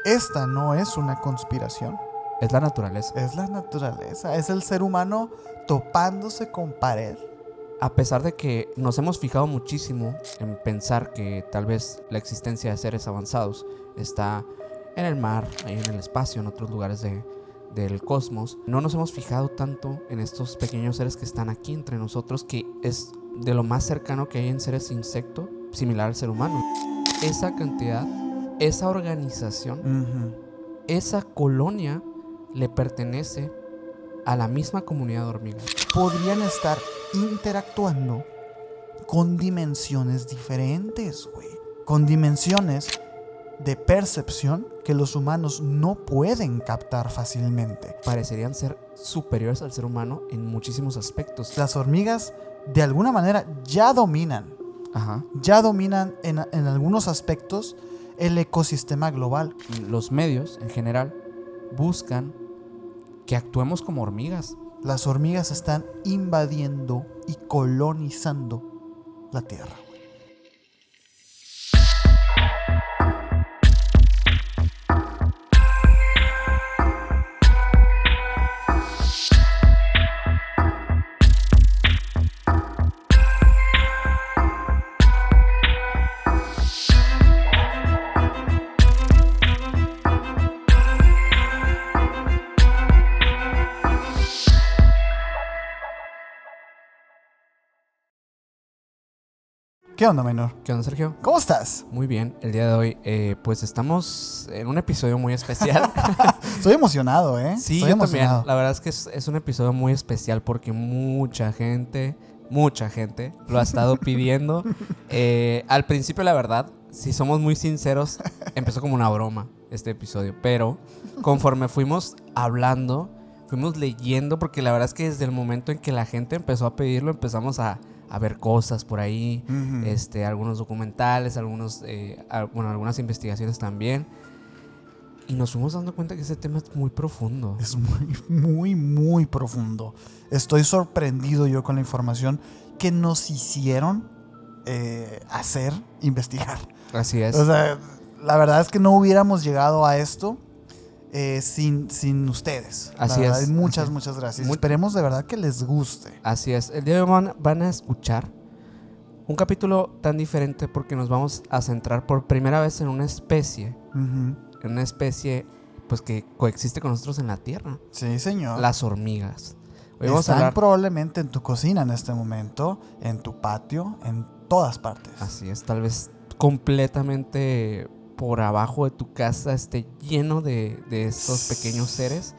esta no es una conspiración. Es la naturaleza. Es la naturaleza, es el ser humano topándose con pared. A pesar de que nos hemos fijado muchísimo en pensar que tal vez la existencia de seres avanzados está en el mar, en el espacio, en otros lugares del cosmos, no nos hemos fijado tanto en estos pequeños seres que están aquí entre nosotros, que es de lo más cercano que hay en seres insectos, similar al ser humano. Esa cantidad, esa organización, esa colonia le pertenece a la misma comunidad de hormigas. Podrían estar interactuando con dimensiones diferentes, güey. Con dimensiones de percepción que los humanos no pueden captar fácilmente. Parecerían ser superiores al ser humano en muchísimos aspectos. Las hormigas, de alguna manera, ya dominan. Ya dominan en algunos aspectos el ecosistema global. Los medios, en general, buscan que actuemos como hormigas. Las hormigas están invadiendo y colonizando la Tierra. ¿Qué onda, Minor? ¿Qué onda, Sergio? ¿Cómo estás? Muy bien, el día de hoy pues estamos en un episodio muy especial. Estoy emocionado, ¿eh? Sí, Estoy yo emocionado. también. La verdad es que es un episodio muy especial porque mucha gente lo ha estado pidiendo. Al principio, la verdad, si somos muy sinceros, empezó como una broma este episodio, pero conforme fuimos hablando, fuimos leyendo, porque la verdad es que desde el momento en que la gente empezó a pedirlo, empezamos a ver cosas por ahí, algunos documentales, algunas investigaciones también. Y nos fuimos dando cuenta que ese tema es muy profundo. Es muy profundo. Estoy sorprendido yo con la información que nos hicieron investigar. Así es. O sea, la verdad es que no hubiéramos llegado a esto sin ustedes. Así es. Muchas gracias. Esperemos de verdad que les guste. Así es. El día de hoy van a escuchar un capítulo tan diferente porque nos vamos a centrar por primera vez en una especie. En una especie pues que coexiste con nosotros en la Tierra. Sí, señor. Las hormigas. Hoy vamos a hablar probablemente en tu cocina en este momento, en tu patio, en todas partes. Así es. Tal vez completamente por abajo de tu casa esté lleno de estos pequeños seres,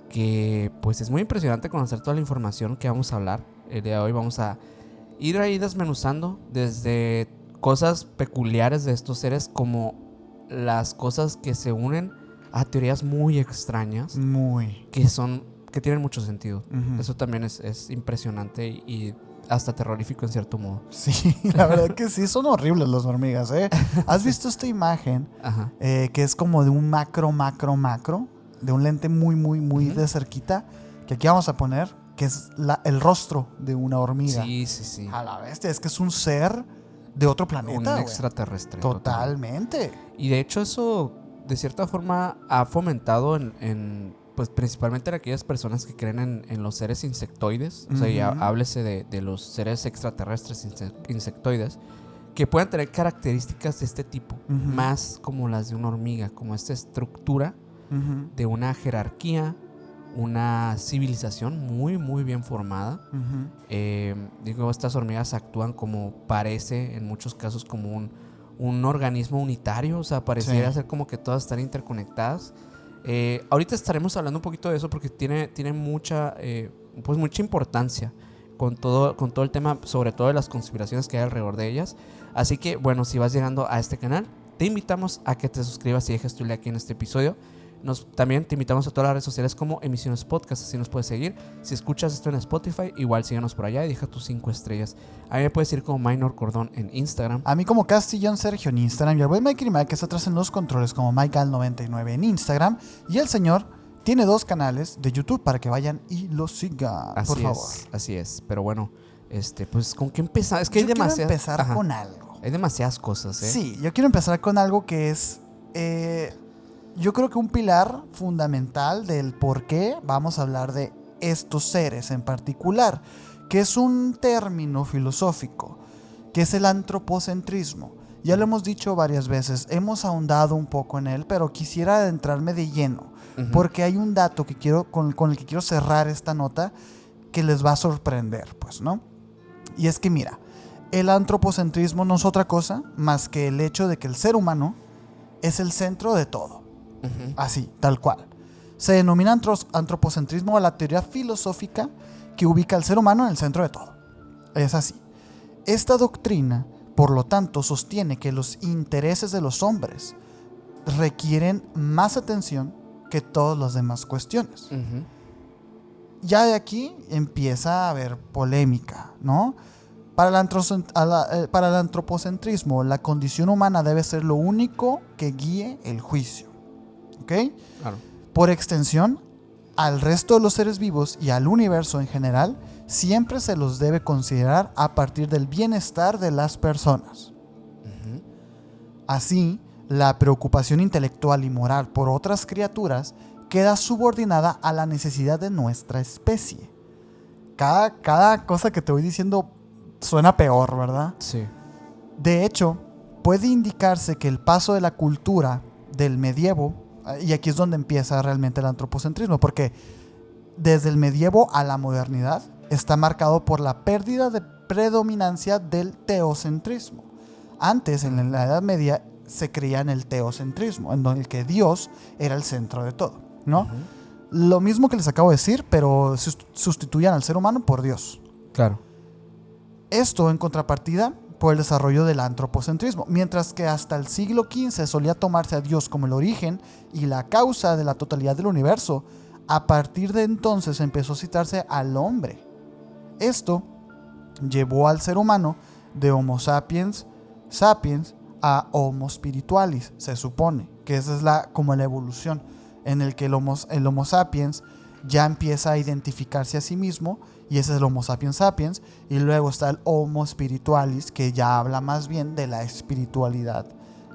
que pues es muy impresionante conocer toda la información que vamos a hablar. El día de hoy vamos a ir ahí desmenuzando desde cosas peculiares de estos seres, como las cosas que se unen a teorías muy extrañas, que tienen mucho sentido. Eso también es impresionante y hasta terrorífico en cierto modo. Sí, la verdad que sí, son horribles las hormigas, ¿eh? ¿Has visto esta imagen? Que es como de un macro, de un lente muy de cerquita, que aquí vamos a poner, que es el rostro de una hormiga. Sí. A la bestia, es que es un ser de otro planeta. Un extraterrestre. Totalmente. Y de hecho eso, de cierta forma, ha fomentado pues principalmente en aquellas personas que creen en los seres insectoides. O sea, ya háblese de los seres extraterrestres insectoides, que puedan tener características de este tipo, más como las de una hormiga, como esta estructura de una jerarquía, una civilización muy bien formada. Estas hormigas actúan como parece, en muchos casos, como un organismo unitario. O sea, pareciera ser como que todas están interconectadas. Ahorita estaremos hablando un poquito de eso porque tiene mucha importancia con todo el tema, sobre todo de las conspiraciones que hay alrededor de ellas. Así que, bueno, si vas llegando a este canal, te invitamos a que te suscribas y dejes tu like en este episodio. También te invitamos a todas las redes sociales como Emisiones Podcast, así nos puedes seguir. Si escuchas esto en Spotify, igual síguenos por allá y deja tus 5 estrellas. A mí me puedes seguir como Minor Cordón en Instagram. A mí como Castillón Sergio en Instagram. Y al buen Mike Mike que está atrás en los controles como Michael99 en Instagram. Y el señor tiene 2 canales de YouTube para que vayan y lo sigan, por favor. Así es. Pero bueno, pues ¿con qué empezar? Es que hay demasiadas. Quiero empezar con algo. Hay demasiadas cosas, ¿eh? Sí, yo quiero empezar con algo que es yo creo que un pilar fundamental del por qué vamos a hablar de estos seres en particular, que es un término filosófico, que es el antropocentrismo. Ya lo hemos dicho varias veces, hemos ahondado un poco en él, pero quisiera adentrarme de lleno, porque hay un dato que con el que quiero cerrar esta nota que les va a sorprender, pues, ¿no? Y es que mira, el antropocentrismo no es otra cosa más que el hecho de que el ser humano es el centro de todo. Así, tal cual. Se denomina antropocentrismo a la teoría filosófica que ubica al ser humano en el centro de todo. Es así. Esta doctrina, por lo tanto, sostiene que los intereses de los hombres requieren más atención que todas las demás cuestiones. Ya de aquí empieza a haber polémica, ¿no? Para el antropocentrismo, la condición humana debe ser lo único que guíe el juicio. ¿Ok? Claro. Por extensión, al resto de los seres vivos y al universo en general, siempre se los debe considerar a partir del bienestar de las personas. Así, la preocupación intelectual y moral por otras criaturas queda subordinada a la necesidad de nuestra especie. Cada cosa que te voy diciendo suena peor, ¿verdad? Sí. De hecho, puede indicarse que el paso de la cultura del medievo, y aquí es donde empieza realmente el antropocentrismo, porque desde el medievo a la modernidad está marcado por la pérdida de predominancia del teocentrismo. Antes, en la Edad Media, se creía en el teocentrismo, en donde el que Dios era el centro de todo, ¿no? Lo mismo que les acabo de decir, pero sustituían al ser humano por Dios. Claro. Esto en contrapartida por el desarrollo del antropocentrismo, mientras que hasta el siglo XV solía tomarse a Dios como el origen y la causa de la totalidad del universo. A partir de entonces empezó a citarse al hombre. Esto llevó al ser humano de Homo sapiens a Homo spiritualis, se supone que esa es como la evolución en el que el Homo sapiens ya empieza a identificarse a sí mismo, y ese es el Homo sapiens sapiens, y luego está el Homo spiritualis, que ya habla más bien de la espiritualidad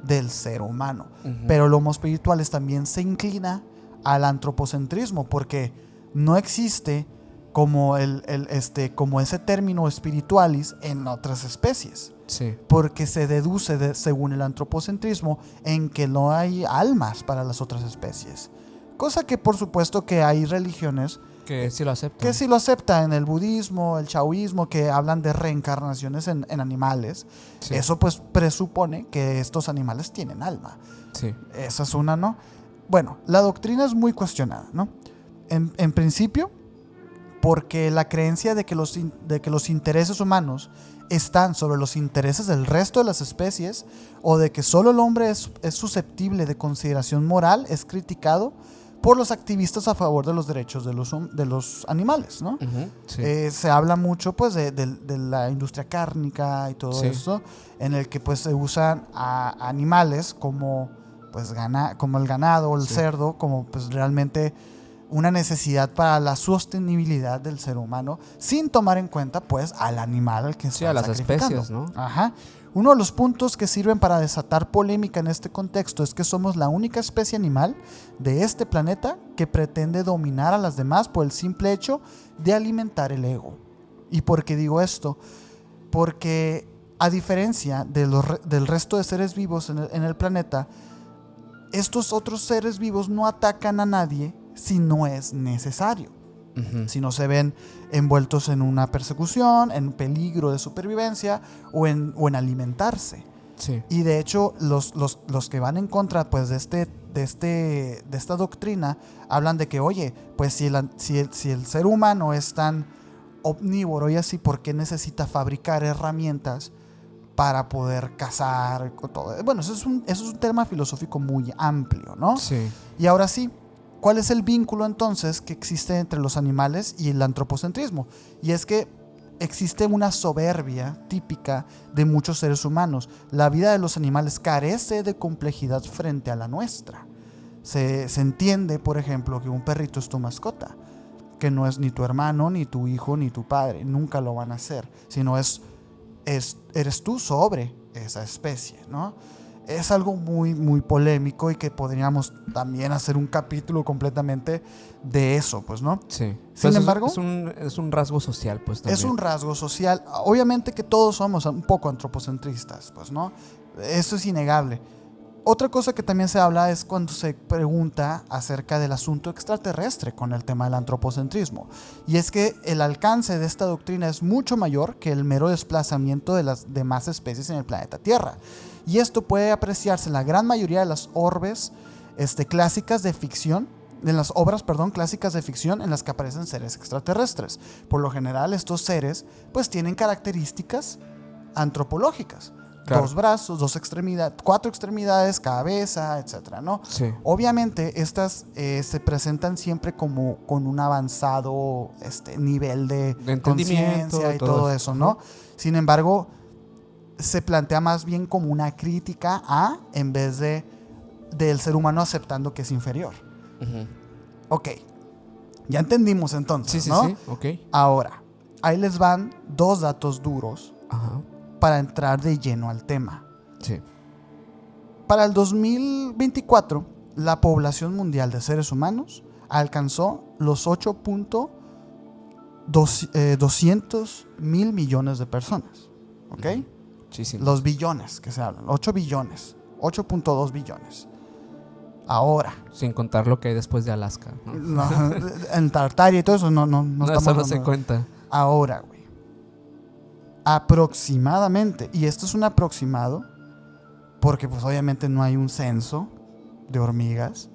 del ser humano. Pero el Homo spiritualis también se inclina al antropocentrismo, porque no existe como ese término espiritualis en otras especies. Sí. Porque se deduce, según el antropocentrismo, en que no hay almas para las otras especies. Cosa que por supuesto que hay religiones que sí lo aceptan. Que sí lo aceptan, el budismo, el taoísmo, que hablan de reencarnaciones en animales. Sí. Eso pues presupone que estos animales tienen alma. Sí. Esa es una, ¿no? Bueno, la doctrina es muy cuestionada, ¿no? En principio, porque la creencia de que los intereses humanos están sobre los intereses del resto de las especies, o de que solo el hombre es susceptible de consideración moral, es criticado por los activistas a favor de los derechos de los animales, ¿no? Sí. Se habla mucho pues de la industria cárnica y todo eso, en el que pues se usan a animales como el ganado o el cerdo, como pues realmente una necesidad para la sostenibilidad del ser humano, sin tomar en cuenta pues al animal al que están a las sacrificando. especies, ¿no? Ajá. Uno de los puntos que sirven para desatar polémica en este contexto es que somos la única especie animal de este planeta que pretende dominar a las demás por el simple hecho de alimentar el ego. ¿Y por qué digo esto? Porque a diferencia del resto de seres vivos en el planeta, estos otros seres vivos no atacan a nadie si no es necesario. Si no se ven envueltos en una persecución, en peligro de supervivencia o en alimentarse. Sí. Y de hecho los que van en contra pues de esta doctrina hablan de que, oye, pues si el ser humano es tan omnívoro y así, ¿por qué necesita fabricar herramientas para poder cazar? Todo? Bueno, eso es un tema filosófico muy amplio, ¿no? Sí. Y ahora sí, ¿cuál es el vínculo entonces que existe entre los animales y el antropocentrismo? Y es que existe una soberbia típica de muchos seres humanos. La vida de los animales carece de complejidad frente a la nuestra. Se entiende, por ejemplo, que un perrito es tu mascota, que no es ni tu hermano, ni tu hijo, ni tu padre. Nunca lo van a ser, sino eres tú sobre esa especie, ¿no? es algo muy, muy polémico y que podríamos también hacer un capítulo completamente de eso, pues, ¿no? Sí. Sin Pues embargo, es un rasgo social, pues también. es un rasgo social. Obviamente que todos somos un poco antropocentristas, pues, ¿no? Eso es innegable. Otra cosa que también se habla es cuando se pregunta acerca del asunto extraterrestre con el tema del antropocentrismo. Y es que el alcance de esta doctrina es mucho mayor que el mero desplazamiento de las demás especies en el planeta Tierra. Y esto puede apreciarse en la gran mayoría de las orbes clásicas de ficción, en las obras, clásicas de ficción en las que aparecen seres extraterrestres. Por lo general, estos seres pues tienen características antropológicas. Claro. 2 brazos, 2 extremidades, 4 extremidades, cabeza, etcétera, ¿no? Sí. Obviamente, estas se presentan siempre como con un avanzado nivel de conciencia y todo eso, ¿no? Uh-huh. Sin embargo, se plantea más bien como una crítica a, en vez del ser humano aceptando que es inferior. Uh-huh. Ok, ya entendimos entonces, sí, ¿no? Sí, ok. Ahora, ahí les van 2 datos duros. Ajá. Para entrar de lleno al tema. Sí. Para el 2024, la población mundial de seres humanos alcanzó los 8.200 mil millones de personas. ¿Ok? Muchísimo. Los billones que se hablan. 8 billones. 8.2 billones. Ahora. Sin contar lo que hay después de Alaska. No, en Tartaria y todo eso no estamos eso no se cuenta. Ahora, güey. Aproximadamente, y esto es un aproximado porque pues obviamente no hay un censo de hormigas,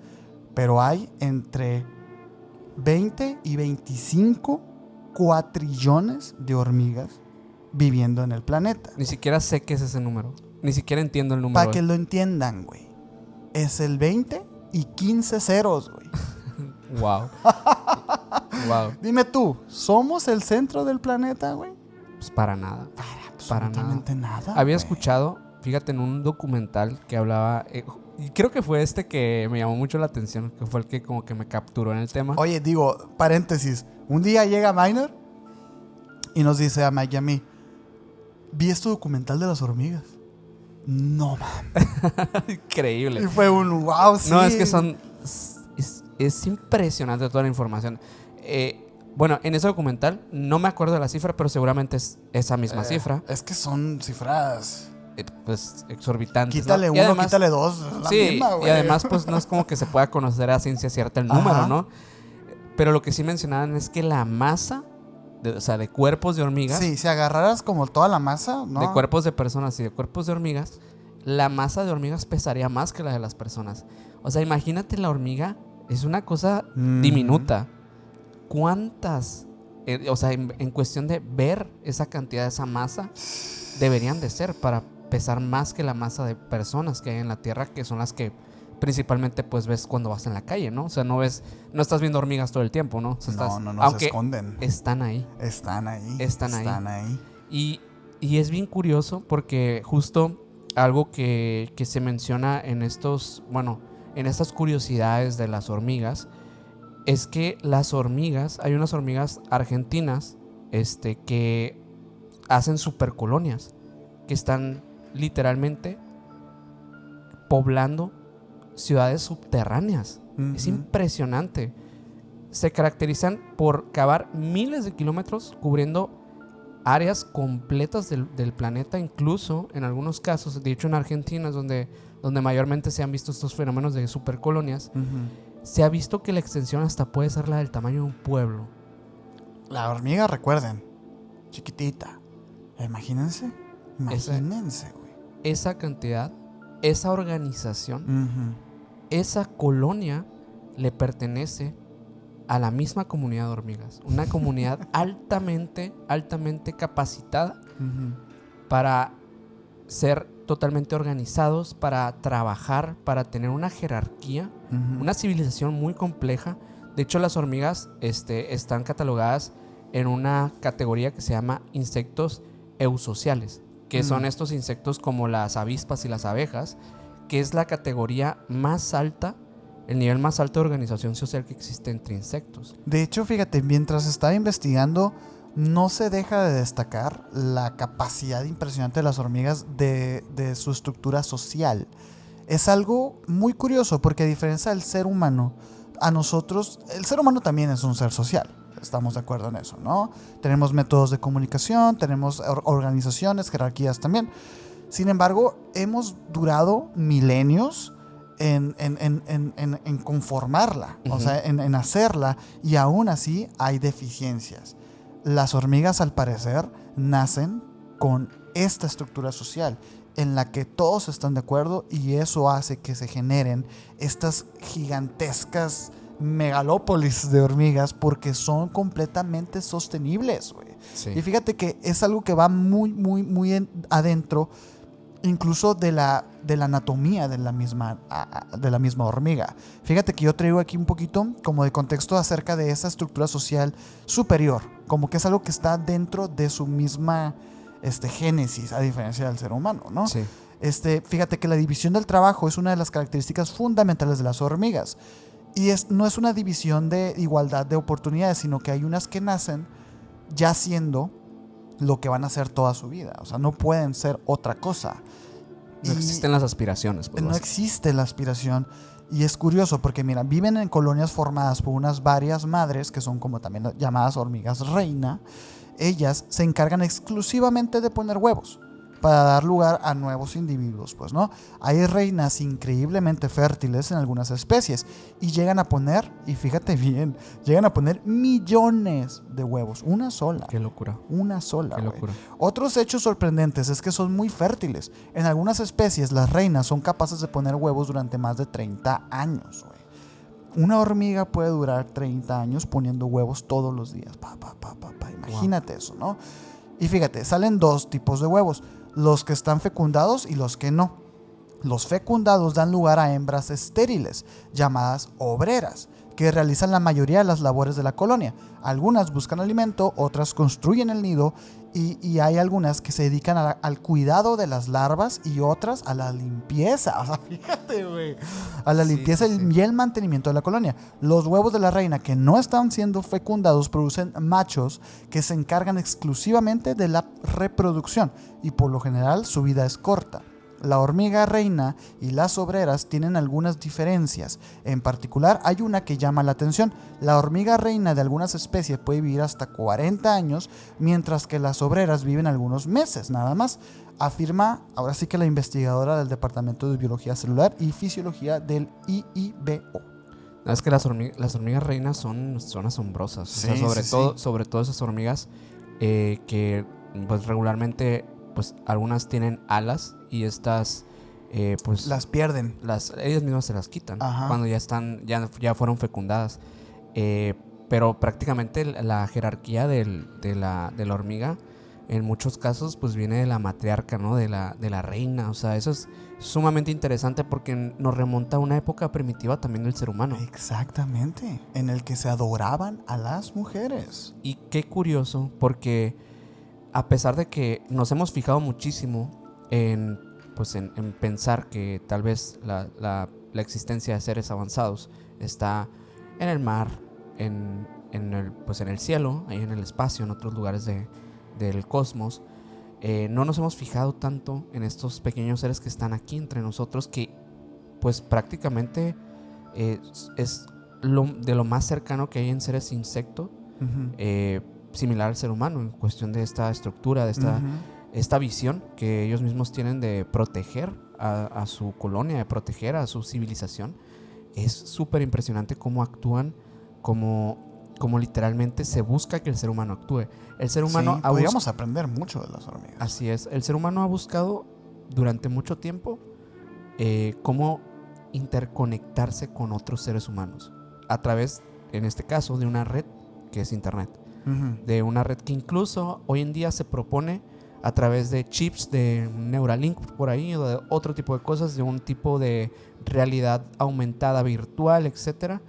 pero hay entre 20 y 25 cuatrillones de hormigas viviendo en el planeta. Ni siquiera sé qué es ese número, ni siquiera entiendo el número. Para que lo entiendan, güey, es el 20 y 15 ceros, güey. Wow. Wow. Dime tú, ¿somos el centro del planeta, güey? Pues para nada. Para nada. Había escuchado, fíjate, en un documental que hablaba, y creo que fue que me llamó mucho la atención, que fue el que como que me capturó en el tema. Oye, digo, paréntesis, un día llega Miner y nos dice a Mike y a mí, vi este documental de las hormigas. No, mames. Increíble. Y fue un wow, sí. No, es que es impresionante toda la información. Bueno, en ese documental no me acuerdo de la cifra, pero seguramente es esa misma cifra. Es que son cifras pues exorbitantes. Quítale, ¿no? Uno, quítale 2. Sí, y además pues no es como que se pueda conocer a ciencia cierta el número, ajá, ¿no? Pero lo que sí mencionaban es que la masa, de cuerpos de hormigas. Sí, si agarraras como toda la masa, ¿no? De cuerpos de personas y de cuerpos de hormigas, la masa de hormigas pesaría más que la de las personas. O sea, imagínate la hormiga, es una cosa diminuta. ¿Cuántas? En cuestión de ver esa cantidad, esa masa, deberían de ser para pesar más que la masa de personas que hay en la Tierra, que son las que principalmente pues ves cuando vas en la calle, ¿no? O sea, no estás viendo hormigas todo el tiempo, ¿no? O sea, no, aunque se esconden. Están ahí. Están ahí. Y es bien curioso porque justo algo que se menciona en estas curiosidades de las hormigas, es que las hormigas, hay unas hormigas argentinas que hacen supercolonias, que están literalmente poblando ciudades subterráneas. Uh-huh. Es impresionante. Se caracterizan por cavar miles de kilómetros cubriendo áreas completas del planeta, incluso en algunos casos, de hecho en Argentina es donde mayormente se han visto estos fenómenos de supercolonias. Uh-huh. Se ha visto que la extensión hasta puede ser la del tamaño de un pueblo. La hormiga, recuerden, chiquitita. Imagínense, güey. Esa cantidad, esa organización, uh-huh, esa colonia le pertenece a la misma comunidad de hormigas. Una comunidad altamente capacitada, uh-huh, para ser totalmente organizados, para trabajar, para tener una jerarquía, uh-huh, una civilización muy compleja. De hecho, las hormigas están catalogadas en una categoría que se llama insectos eusociales, que son estos insectos como las avispas y las abejas, que es la categoría más alta, el nivel más alto de organización social que existe entre insectos. De hecho, fíjate, mientras estaba investigando no se deja de destacar la capacidad impresionante de las hormigas de su estructura social. Es algo muy curioso porque a diferencia del ser humano, a nosotros, el ser humano también es un ser social. Estamos de acuerdo en eso, ¿no? Tenemos métodos de comunicación, tenemos organizaciones, jerarquías también. Sin embargo, hemos durado milenios en conformarla, o sea, en hacerla, y aún así hay deficiencias. Las hormigas, al parecer, nacen con esta estructura social en la que todos están de acuerdo, y eso hace que se generen estas gigantescas megalópolis de hormigas porque son completamente sostenibles, güey. Sí. Y fíjate que es algo que va muy adentro, incluso de la anatomía de la misma hormiga. Fíjate que yo traigo aquí un poquito como de contexto acerca de esa estructura social superior, como que es algo que está dentro de su misma génesis, a diferencia del ser humano, ¿no? Sí. Fíjate que la división del trabajo es una de las características fundamentales de las hormigas. Y no es una división de igualdad de oportunidades, sino que hay unas que nacen ya siendo lo que van a hacer toda su vida. O sea, no pueden ser otra cosa. No existen las aspiraciones. Pues, no existe la aspiración. Y es curioso porque, mira, viven en colonias formadas por unas varias madres, que son como también llamadas hormigas reina. Ellas se encargan exclusivamente de poner huevos para dar lugar a nuevos individuos, pues, ¿no? Hay reinas increíblemente fértiles en algunas especies y llegan a poner, y fíjate bien, llegan a poner millones de huevos, una sola. Qué locura. Una sola. Qué locura. Otros hechos sorprendentes es que son muy fértiles. En algunas especies las reinas son capaces de poner huevos durante más de 30 años, güey. Una hormiga puede durar 30 años poniendo huevos todos los días. Imagínate eso, ¿no? Y fíjate, salen dos tipos de huevos: los que están fecundados y los que no. Los fecundados dan lugar a hembras estériles, llamadas obreras, que realizan la mayoría de las labores de la colonia. Algunas buscan alimento, otras construyen el nido, y hay algunas que se dedican al cuidado de las larvas y otras a la limpieza. O sea, fíjate, güey. A la limpieza y el mantenimiento de la colonia. Los huevos de la reina que no están siendo fecundados producen machos que se encargan exclusivamente de la reproducción, y por lo general su vida es corta. La hormiga reina y las obreras tienen algunas diferencias. En particular, hay una que llama la atención. La hormiga reina de algunas especies puede vivir hasta 40 años, mientras que las obreras viven algunos meses, nada más. Afirma ahora sí que la investigadora del Departamento de Biología Celular y Fisiología del IIBO. Es que las hormigas reinas son asombrosas. Sí, o sea, sobre todo esas hormigas que pues regularmente, pues algunas tienen alas y estas pues las pierden. Ellas mismas se las quitan. Ajá. Cuando ya fueron fecundadas. Pero prácticamente la jerarquía de la hormiga en muchos casos pues viene de la matriarca, ¿no? De la reina. O sea, eso es sumamente interesante porque nos remonta a una época primitiva también del ser humano. Exactamente, en el que se adoraban a las mujeres. Y qué curioso, porque a pesar de que nos hemos fijado muchísimo en pensar que tal vez la existencia de seres avanzados está en el mar, en el cielo, ahí en el espacio, en otros lugares del cosmos, no nos hemos fijado tanto en estos pequeños seres que están aquí entre nosotros, que pues prácticamente es de lo más cercano que hay en seres insectos, similar al ser humano en cuestión de esta estructura, de esta visión que ellos mismos tienen de proteger a su colonia, de proteger a su civilización. Es súper impresionante cómo actúan, como literalmente se busca que el ser humano actúe. El ser humano podríamos aprender mucho de las hormigas. Así es, el ser humano ha buscado durante mucho tiempo cómo interconectarse con otros seres humanos a través, en este caso, de una red que es internet. De una red que incluso hoy en día se propone a través de chips de Neuralink por ahí, o de otro tipo de cosas, de un tipo de realidad aumentada virtual, etcétera.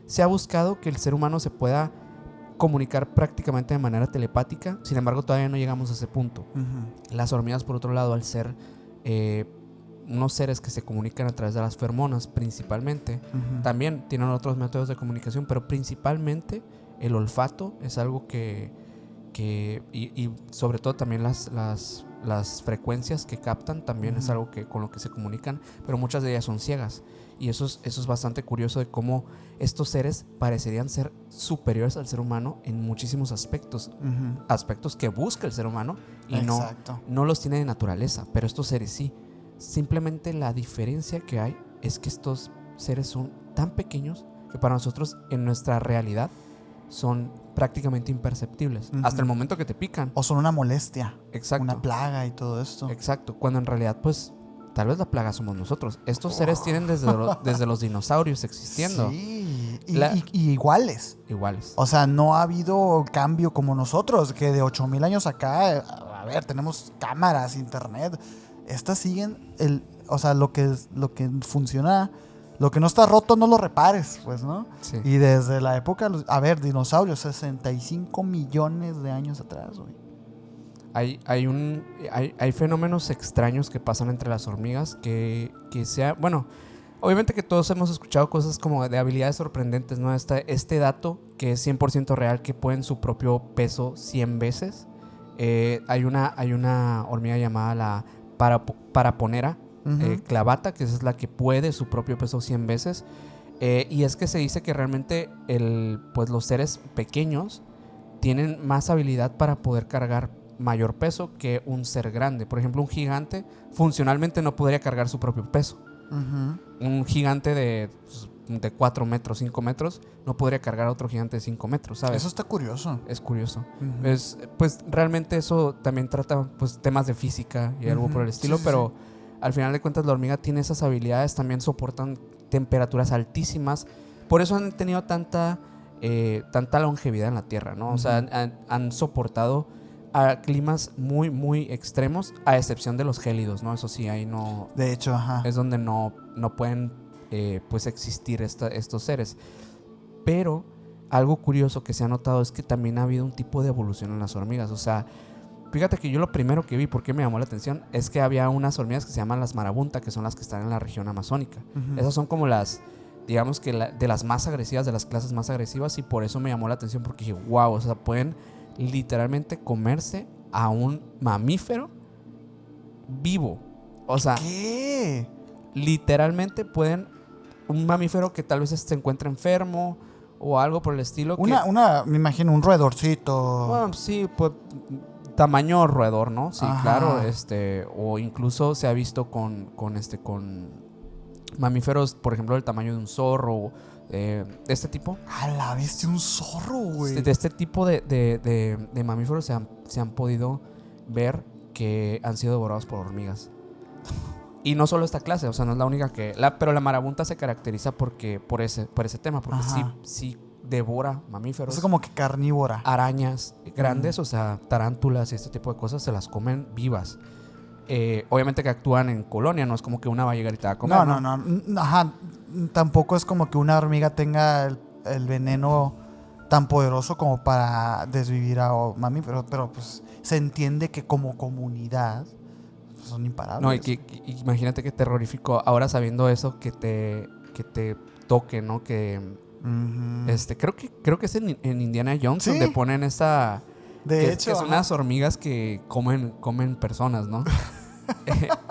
Se ha buscado que el ser humano se pueda comunicar prácticamente de manera telepática. Sin embargo, todavía no llegamos a ese punto. Las hormigas, por otro lado, al ser unos seres que se comunican a través de las feromonas principalmente, también tienen otros métodos de comunicación, pero principalmente el olfato es algo que y sobre todo también las frecuencias que captan también es algo con lo que se comunican, pero muchas de ellas son ciegas. Y eso es bastante curioso de cómo estos seres parecerían ser superiores al ser humano en muchísimos aspectos. Aspectos que busca el ser humano y no los tiene de naturaleza, pero estos seres sí. Simplemente la diferencia que hay es que estos seres son tan pequeños que para nosotros en nuestra realidad son prácticamente imperceptibles hasta el momento que te pican. O son una molestia. Exacto. Una plaga y todo esto. Exacto. Cuando en realidad, pues, tal vez la plaga somos nosotros. Estos seres tienen desde los dinosaurios existiendo. Sí. Y iguales. Iguales. O sea, no ha habido cambio como nosotros, que de 8,000 años acá, a ver, tenemos cámaras, internet. Estas siguen o sea, lo que funciona. Lo que no está roto no lo repares, pues, ¿no? Sí. Y desde la época, a ver, dinosaurios, 65 millones de años atrás, güey. Hay fenómenos extraños que pasan entre las hormigas bueno, obviamente que todos hemos escuchado cosas como de habilidades sorprendentes, ¿no? Este dato que es 100% real, que pueden su propio peso 100 veces. Hay una hormiga llamada la paraponera, clavata, que es la que puede su propio peso 100 veces. Y es que se dice que realmente pues los seres pequeños tienen más habilidad para poder cargar mayor peso que un ser grande. Por ejemplo, un gigante funcionalmente no podría cargar su propio peso. Un gigante de 4 metros, 5 metros no podría cargar a otro gigante de 5 metros, ¿sabes? Eso está curioso. Es curioso. Pues realmente eso también trata pues temas de física y algo por el estilo, pero al final de cuentas la hormiga tiene esas habilidades, también soportan temperaturas altísimas. Por eso han tenido tanta longevidad en la Tierra, ¿no? O sea, han soportado a climas muy, muy extremos, a excepción de los gélidos, ¿no? Eso sí, ahí no... De hecho, es donde no pueden pues existir estos seres. Pero algo curioso que se ha notado es que también ha habido un tipo de evolución en las hormigas. O sea, fíjate que yo lo primero que vi, porque me llamó la atención, es que había unas hormigas que se llaman las marabunta, que son las que están en la región amazónica. Esas son como digamos que de las más agresivas, de las clases más agresivas, y por eso me llamó la atención, porque dije, wow, o sea, pueden literalmente comerse a un mamífero vivo. O sea, ¿qué? Literalmente un mamífero que tal vez se encuentra enfermo o algo por el estilo. Me imagino un roedorcito. Bueno, sí, pues tamaño roedor, ¿no? Sí, Ajá. claro. O incluso se ha visto con mamíferos, por ejemplo, del tamaño de un zorro, de este tipo. A la bestia, un zorro, güey. De este tipo de mamíferos se han podido ver que han sido devorados por hormigas. Y no solo esta clase, o sea, no es la única pero la marabunta se caracteriza por ese tema, porque sí devora mamíferos. Es como que carnívora. Arañas grandes, o sea, tarántulas y este tipo de cosas se las comen vivas. Obviamente que actúan en colonia, no es como que una va a llegar y te va a comer. No. Ajá. Tampoco es como que una hormiga tenga el veneno tan poderoso como para desvivir a mamíferos, pero pues se entiende que como comunidad pues, son imparables. No, imagínate qué terrorífico ahora sabiendo eso, que te toque, ¿no? Que creo que es en Indiana Jones, ¿sí? Donde ponen esa... De hecho, que son unas hormigas que comen personas, ¿no?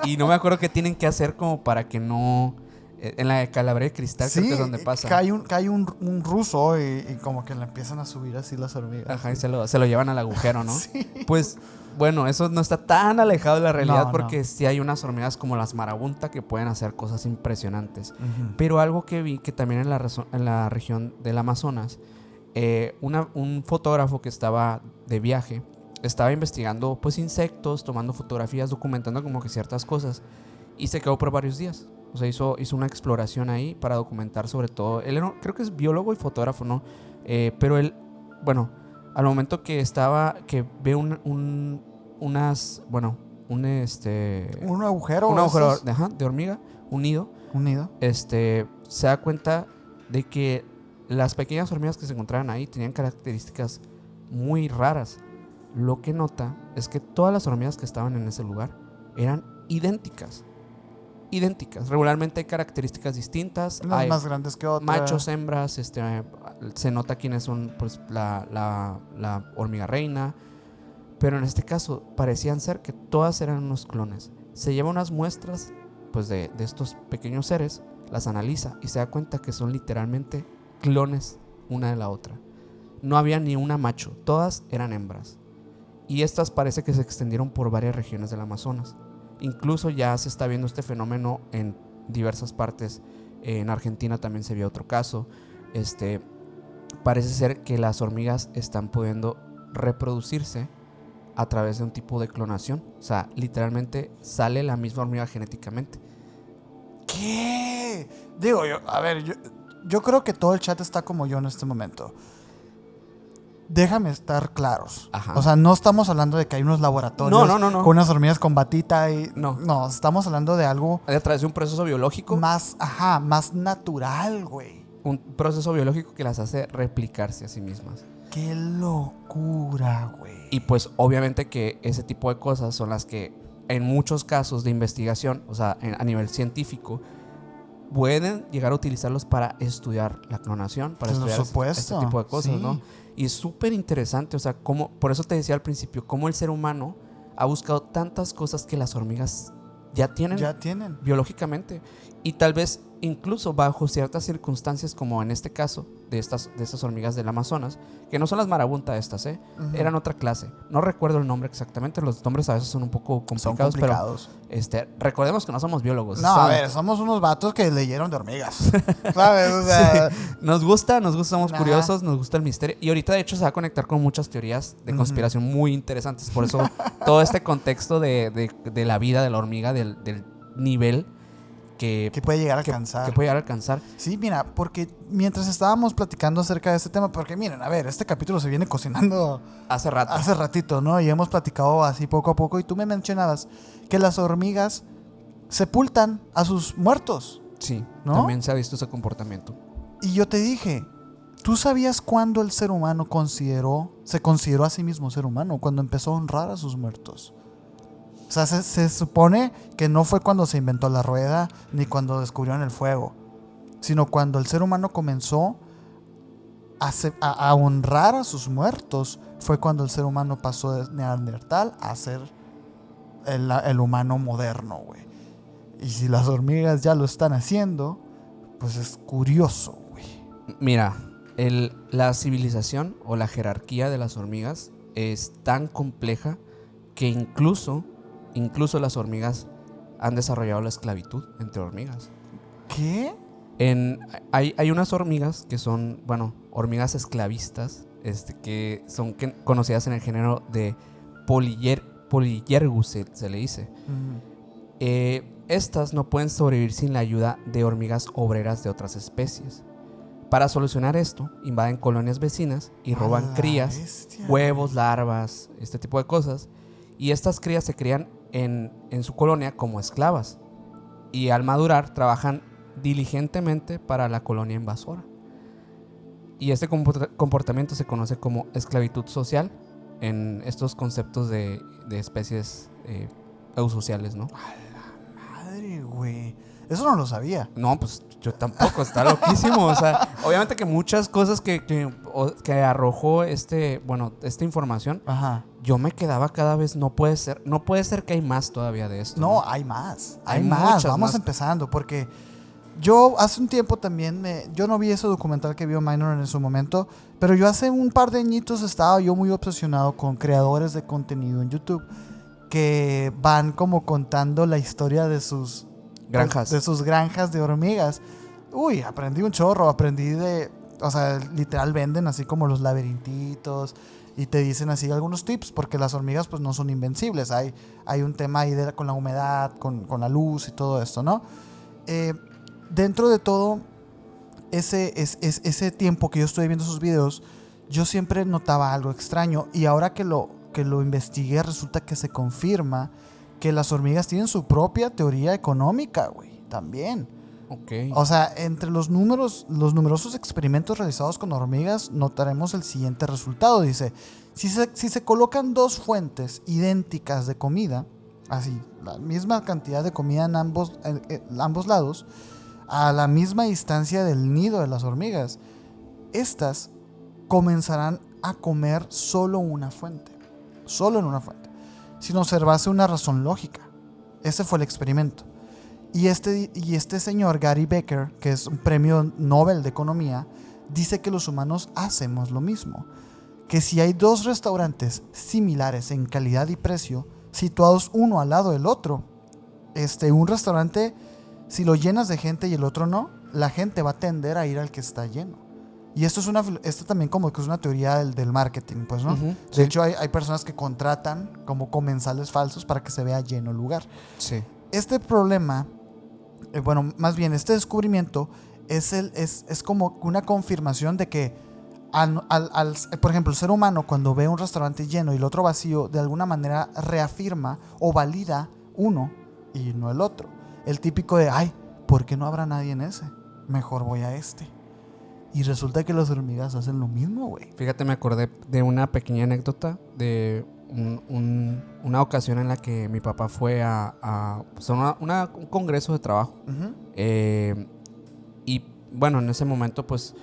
Y no me acuerdo qué tienen que hacer como para que no... En la de Calavera de Cristal, sí, creo que es donde pasa. Cae un ruso y como que le empiezan a subir así las hormigas. Ajá, y se lo llevan al agujero, ¿no? Sí. Pues, bueno, eso no está tan alejado de la realidad, porque sí hay unas hormigas como las marabunta que pueden hacer cosas impresionantes. Pero algo que vi que también en la región del Amazonas, un fotógrafo que estaba de viaje estaba investigando pues insectos, tomando fotografías, documentando como que ciertas cosas, y se quedó por varios días. O sea, hizo una exploración ahí para documentar sobre todo. Él creo que es biólogo y fotógrafo, ¿no? Pero él, bueno, al momento que ve un agujero. Un agujero de hormiga, un nido. Se da cuenta de que las pequeñas hormigas que se encontraban ahí tenían características muy raras. Lo que nota es que todas las hormigas que estaban en ese lugar eran idénticas. Regularmente hay características distintas. Unas más grandes que otras. Machos, hembras, se nota quiénes son pues la hormiga reina. Pero en este caso parecían ser que todas eran unos clones. Se lleva unas muestras pues de estos pequeños seres, las analiza y se da cuenta que son literalmente clones una de la otra. No había ni una macho, todas eran hembras. Y estas parece que se extendieron por varias regiones del Amazonas. Incluso ya se está viendo este fenómeno en diversas partes. En Argentina también se vio otro caso. Parece ser que las hormigas están pudiendo reproducirse a través de un tipo de clonación. O sea, literalmente sale la misma hormiga genéticamente. ¿Qué? Digo, yo creo que todo el chat está como yo en este momento. Déjame estar claros. Ajá. O sea, no estamos hablando de que hay unos laboratorios No. con unas hormigas con batita y... No. No, estamos hablando de algo... A través de un proceso biológico. Más natural, güey. Un proceso biológico que las hace replicarse a sí mismas. ¡Qué locura, güey! Y pues obviamente que ese tipo de cosas son las que en muchos casos de investigación, o sea, a nivel científico, pueden llegar a utilizarlos para estudiar la clonación, para estudiar este tipo de cosas, sí. ¿No? Y es súper interesante, o sea, por eso te decía al principio, cómo el ser humano ha buscado tantas cosas que las hormigas ya tienen biológicamente. Y tal vez incluso bajo ciertas circunstancias, como en este caso de estas hormigas del Amazonas, que no son las marabunta estas, eran otra clase. No recuerdo el nombre exactamente, los nombres a veces son un poco complicados. Pero recordemos que no somos biólogos. No, a ver, somos unos vatos que leyeron de hormigas. ¿Sabes? O sea, sí. Nos gusta, somos curiosos, nos gusta el misterio. Y ahorita de hecho se va a conectar con muchas teorías de conspiración muy interesantes. Por eso todo este contexto de la vida de la hormiga, del nivel que puede llegar a alcanzar. Que puede llegar a alcanzar. Sí, mira, porque mientras estábamos platicando acerca de este tema, porque miren, a ver, este capítulo se viene cocinando hace ratito, ¿no? Y hemos platicado así poco a poco y tú me mencionabas que las hormigas sepultan a sus muertos. Sí, ¿no? También se ha visto ese comportamiento. Y yo te dije, ¿tú sabías cuándo el ser humano se consideró a sí mismo ser humano? Cuando empezó a honrar a sus muertos. O sea, se supone que no fue cuando se inventó la rueda ni cuando descubrieron el fuego, sino cuando el ser humano comenzó a honrar a sus muertos, fue cuando el ser humano pasó de Neandertal a ser el humano moderno, güey. Y si las hormigas ya lo están haciendo, pues es curioso, güey. Mira, la civilización o la jerarquía de las hormigas es tan compleja que incluso las hormigas han desarrollado la esclavitud entre hormigas. ¿Qué? Hay unas hormigas que son, hormigas esclavistas, que son conocidas en el género de Polyergus, se le dice. Estas no pueden sobrevivir sin la ayuda de hormigas obreras de otras especies. Para solucionar esto, invaden colonias vecinas y roban crías, bestia, huevos, larvas, este tipo de cosas. Y estas crías se crían en su colonia como esclavas. Y al madurar trabajan diligentemente para la colonia invasora. Y este comportamiento se conoce como esclavitud social en estos conceptos de especies eusociales, ¿no? A la madre, güey. Eso no lo sabía. No, pues yo tampoco, está loquísimo. O sea, obviamente que muchas cosas que arrojó esta información, ajá, yo me quedaba cada vez, no puede ser que hay más todavía de esto. No, hay más. Hay más. Vamos empezando, porque yo hace un tiempo también, yo no vi ese documental que vio Minor en su momento, pero yo hace un par de añitos estaba yo muy obsesionado con creadores de contenido en YouTube que van como contando la historia de sus granjas. De sus granjas de hormigas. Uy, aprendí un chorro, o sea, literal venden así como los laberintitos y te dicen así algunos tips, porque las hormigas pues no son invencibles. Hay un tema ahí con la humedad, con la luz y todo esto, ¿no? Dentro de todo ese tiempo que yo estuve viendo sus videos, yo siempre notaba algo extraño, y ahora que lo investigué, resulta que se confirma que las hormigas tienen su propia teoría económica, güey, también. Okay. O sea, entre los numerosos experimentos realizados con hormigas, notaremos el siguiente resultado. Dice, si se colocan dos fuentes idénticas de comida, así, la misma cantidad de comida en ambos lados, a la misma distancia del nido de las hormigas, estas comenzarán a comer solo una fuente. solo en una fuente, sino se basa en una razón lógica. Ese fue el experimento. Y este señor Gary Becker, que es un premio Nobel de Economía, dice que los humanos hacemos lo mismo. Que si hay dos restaurantes similares en calidad y precio, situados uno al lado del otro, un restaurante, si lo llenas de gente y el otro no, la gente va a tender a ir al que está lleno. Y esto también como que es una teoría del marketing, pues, ¿no? Sí. De hecho, hay personas que contratan como comensales falsos para que se vea lleno el lugar. Sí. Este problema, más bien este descubrimiento es como una confirmación de que por ejemplo, el ser humano cuando ve un restaurante lleno y el otro vacío, de alguna manera reafirma o valida uno y no el otro. El típico de, ay, ¿por qué no habrá nadie en ese? Mejor voy a este. Y resulta que las hormigas hacen lo mismo, güey. Fíjate, me acordé de una pequeña anécdota de una ocasión en la que mi papá fue a un congreso de trabajo. Uh-huh. Y bueno, en ese momento pues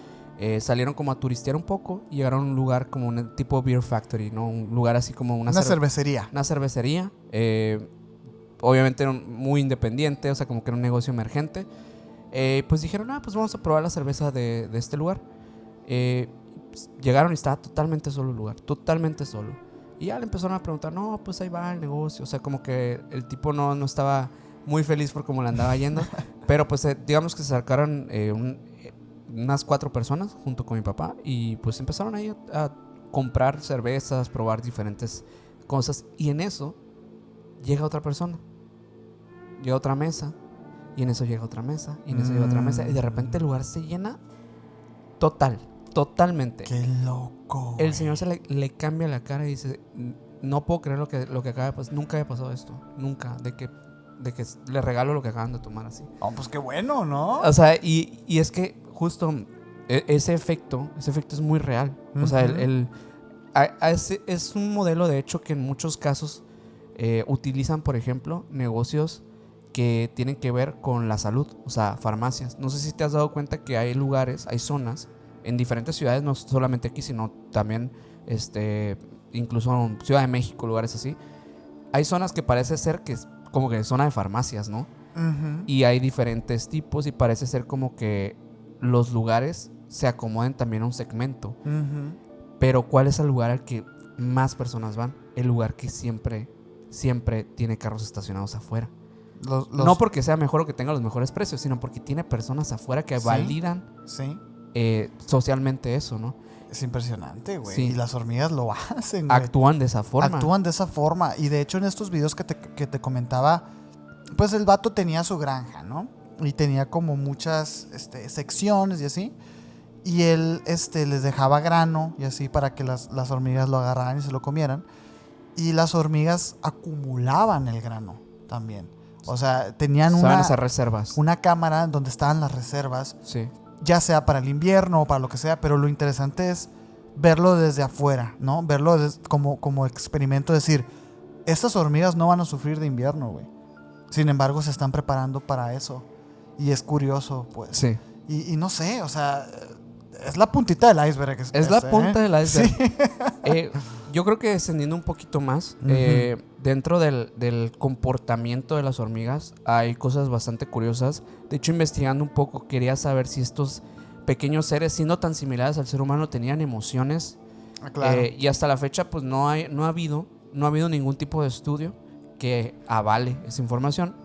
salieron como a turistear un poco y llegaron a un lugar como un tipo beer factory, ¿no? Un lugar así como una cervecería. Una cervecería. Obviamente muy independiente, o sea, como que era un negocio emergente. Pues dijeron, pues vamos a probar la cerveza de este lugar. Pues llegaron y estaba totalmente solo el lugar, totalmente solo. Y ya le empezaron a preguntar, no, pues ahí va el negocio. O sea, como que el tipo no estaba muy feliz por cómo le andaba yendo. Pero pues digamos que se acercaron unas 4 personas junto con mi papá. Y pues empezaron ahí a comprar cervezas, probar diferentes cosas. Y en eso llega otra persona. Llega otra mesa. Y en eso llega otra mesa. Y en eso llega otra mesa. Y de repente el lugar se llena totalmente. ¡Qué loco! El señor le cambia la cara y dice, no puedo creer lo que acaba de pasar. Nunca había pasado esto. Nunca. De que le regalo lo que acaban de tomar así. Oh, pues qué bueno, ¿no? O sea, y es que justo ese efecto es muy real. Uh-huh. O sea, es un modelo de hecho que en muchos casos utilizan, por ejemplo, negocios que tienen que ver con la salud, o sea, farmacias. No sé si te has dado cuenta que hay lugares, hay zonas en diferentes ciudades, no solamente aquí, sino también incluso en Ciudad de México, lugares así. Hay zonas que parece ser que es como que zona de farmacias, ¿no? Uh-huh. Y hay diferentes tipos y parece ser como que los lugares se acomoden también a un segmento. Uh-huh. Pero ¿cuál es el lugar al que más personas van? El lugar que siempre tiene carros estacionados afuera. No porque sea mejor o que tenga los mejores precios, sino porque tiene personas afuera que validan socialmente eso, ¿no? Es impresionante, güey. Sí. Y las hormigas lo hacen, güey. Actúan de esa forma. Y de hecho en estos videos que te comentaba, pues el vato tenía su granja, ¿no? Y tenía como muchas secciones y así. Y él les dejaba grano y así para que las hormigas lo agarraran y se lo comieran. Y las hormigas acumulaban el grano también. O sea, tenían una cámara donde estaban las reservas. Sí. Ya sea para el invierno o para lo que sea. Pero lo interesante es verlo desde afuera, ¿no? Verlo como experimento. Decir, estas hormigas no van a sufrir de invierno, güey. Sin embargo, se están preparando para eso. Y es curioso, pues. Sí. Y no sé, o sea, es la puntita del iceberg. Es la punta del iceberg. Sí. Yo creo que descendiendo un poquito más, Uh-huh. dentro del comportamiento de las hormigas hay cosas bastante curiosas. De hecho, investigando un poco, quería saber si estos pequeños seres, siendo tan similares al ser humano, tenían emociones. Claro. Y hasta la fecha, pues no ha habido ningún tipo de estudio que avale esa información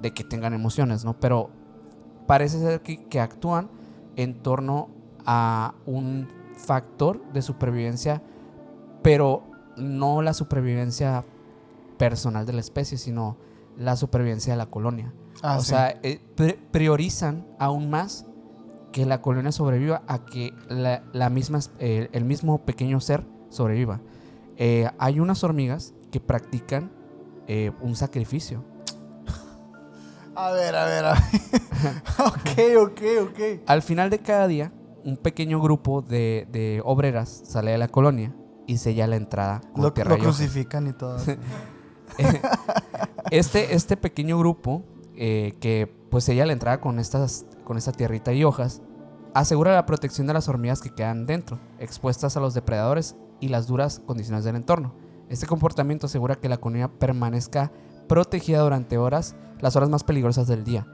de que tengan emociones, ¿no? Pero parece ser que actúan en torno a un factor de supervivencia, pero no la supervivencia personal de la especie, sino la supervivencia de la colonia. O sea, priorizan aún más que la colonia sobreviva a que el mismo pequeño ser sobreviva. Hay unas hormigas que practican un sacrificio. A ver. Ok. Al final de cada día, un pequeño grupo de obreras sale de la colonia y sella la entrada con tierra y hojas. Lo crucifican y todo. Este pequeño grupo que pues sella la entrada con esta tierrita y hojas asegura la protección de las hormigas que quedan dentro, expuestas a los depredadores y las duras condiciones del entorno. Este comportamiento asegura que la colonia permanezca protegida durante las horas más peligrosas del día,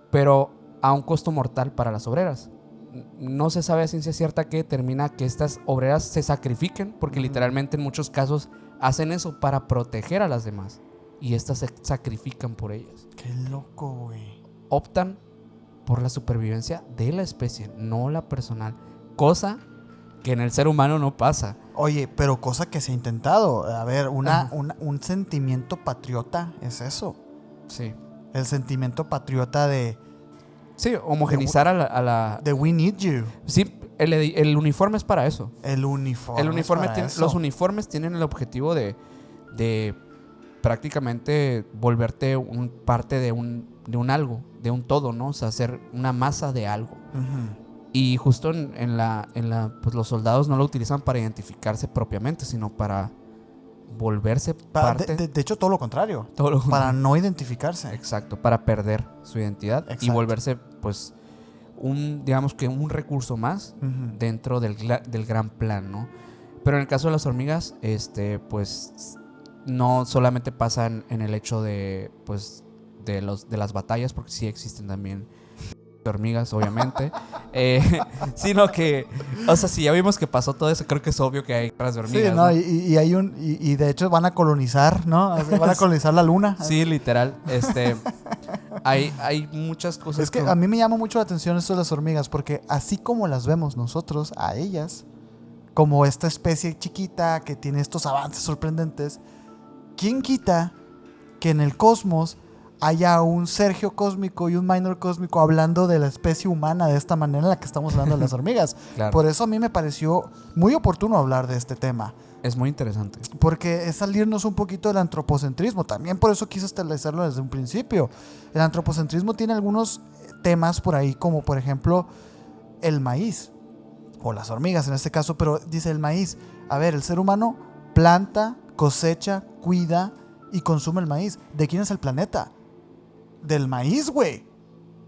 pero a un costo mortal para las obreras. No se sabe a ciencia cierta que determina que estas obreras se sacrifiquen, porque literalmente en muchos casos hacen eso para proteger a las demás, y estas se sacrifican por ellas. Qué loco, güey. Optan por la supervivencia de la especie, no la personal, cosa que en el ser humano no pasa. Oye, pero cosa que se ha intentado. A ver, un sentimiento patriota es eso. Sí. El sentimiento patriota de... Sí, homogenizar a la... De we need you. Sí, el uniforme es para eso. El uniforme Los uniformes tienen el objetivo de prácticamente volverte parte de un algo, de un todo, ¿no? O sea, ser una masa de algo. Uh-huh. Y justo pues los soldados no lo utilizan para identificarse propiamente, sino para volverse parte. De hecho, todo lo contrario. Para para no identificarse. Exacto, para perder su identidad. Exacto. Y volverse, pues, digamos que un recurso más Uh-huh. dentro del gran plan, ¿no? Pero en el caso de las hormigas, pues, no solamente pasa en el hecho de, pues, de las batallas, porque sí existen también hormigas, obviamente, sino que, o sea, si ya vimos que pasó todo eso, creo que es obvio que hay guerras de hormigas. Sí, no, ¿no? y hay y de hecho van a colonizar, ¿no? Van a colonizar la luna. Sí, literal. Hay muchas cosas. Es que a mí me llama mucho la atención esto de las hormigas, porque así como las vemos nosotros, a ellas, como esta especie chiquita que tiene estos avances sorprendentes, ¿quién quita que en el cosmos haya un Sergio cósmico y un Minor cósmico hablando de la especie humana de esta manera en la que estamos hablando de las hormigas? Claro. Por eso a mí me pareció muy oportuno hablar de este tema. Es muy interesante. Porque es salirnos un poquito del antropocentrismo. También por eso quise establecerlo desde un principio. El antropocentrismo tiene algunos temas por ahí, como por ejemplo el maíz, o las hormigas en este caso, pero dice el maíz. A ver, el ser humano planta, cosecha, cuida y consume el maíz. ¿De quién es el planeta? Del maíz, güey.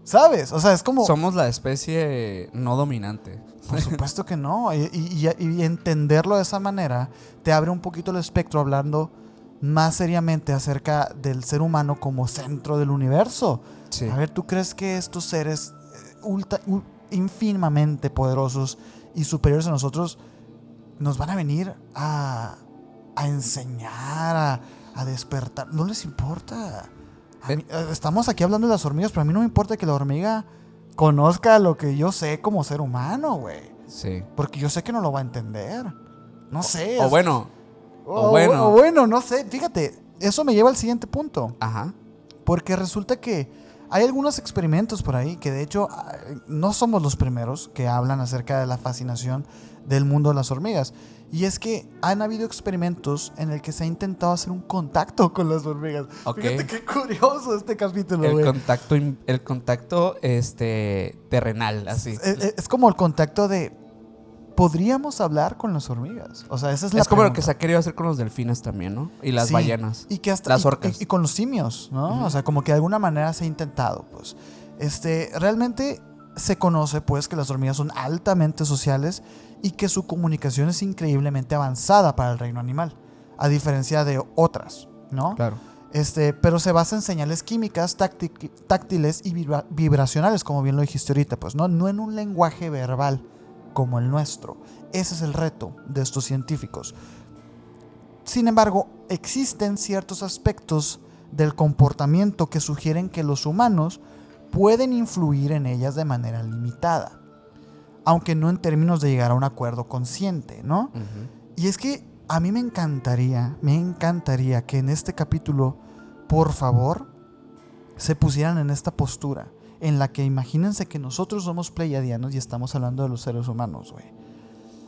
¿Sabes? O sea, es como... Somos la especie no dominante. Por supuesto que no. Y entenderlo de esa manera te abre un poquito el espectro hablando más seriamente acerca del ser humano como centro del universo. Sí. A ver, ¿tú crees que estos seres ínfimamente poderosos y superiores a nosotros nos van a venir a enseñar, a despertar? No les importa. Estamos aquí hablando de las hormigas, pero a mí no me importa que la hormiga conozca lo que yo sé como ser humano, güey. Sí. Porque yo sé que no lo va a entender. No sé. O bueno, no sé. Fíjate, eso me lleva al siguiente punto. Ajá. Porque resulta que hay algunos experimentos por ahí que de hecho no somos los primeros que hablan acerca de la fascinación del mundo de las hormigas. Y es que han habido experimentos en el que se ha intentado hacer un contacto con las hormigas. Okay. Fíjate qué curioso este capítulo, el güey. contacto terrenal, así. Es como el contacto de... ¿Podríamos hablar con las hormigas? O sea, esa es la Es como pregunta. lo que se ha querido hacer con los delfines también, ¿no? Y las ballenas. Y que hasta, las orcas. Y con los simios, ¿no? Uh-huh. O sea, como que de alguna manera se ha intentado, pues. Realmente se conoce, pues, que las hormigas son altamente sociales y que su comunicación es increíblemente avanzada para el reino animal, a diferencia de otras, ¿no? Claro. Pero se basa en señales químicas, táctiles y vibracionales, como bien lo dijiste ahorita, pues, ¿no? No en un lenguaje verbal como el nuestro. Ese es el reto de estos científicos. Sin embargo, existen ciertos aspectos del comportamiento que sugieren que los humanos pueden influir en ellas de manera limitada, aunque no en términos de llegar a un acuerdo consciente, ¿no? Uh-huh. Y es que a mí me encantaría que en este capítulo, por favor, se pusieran en esta postura en la que imagínense que nosotros somos pleiadianos y estamos hablando de los seres humanos, güey.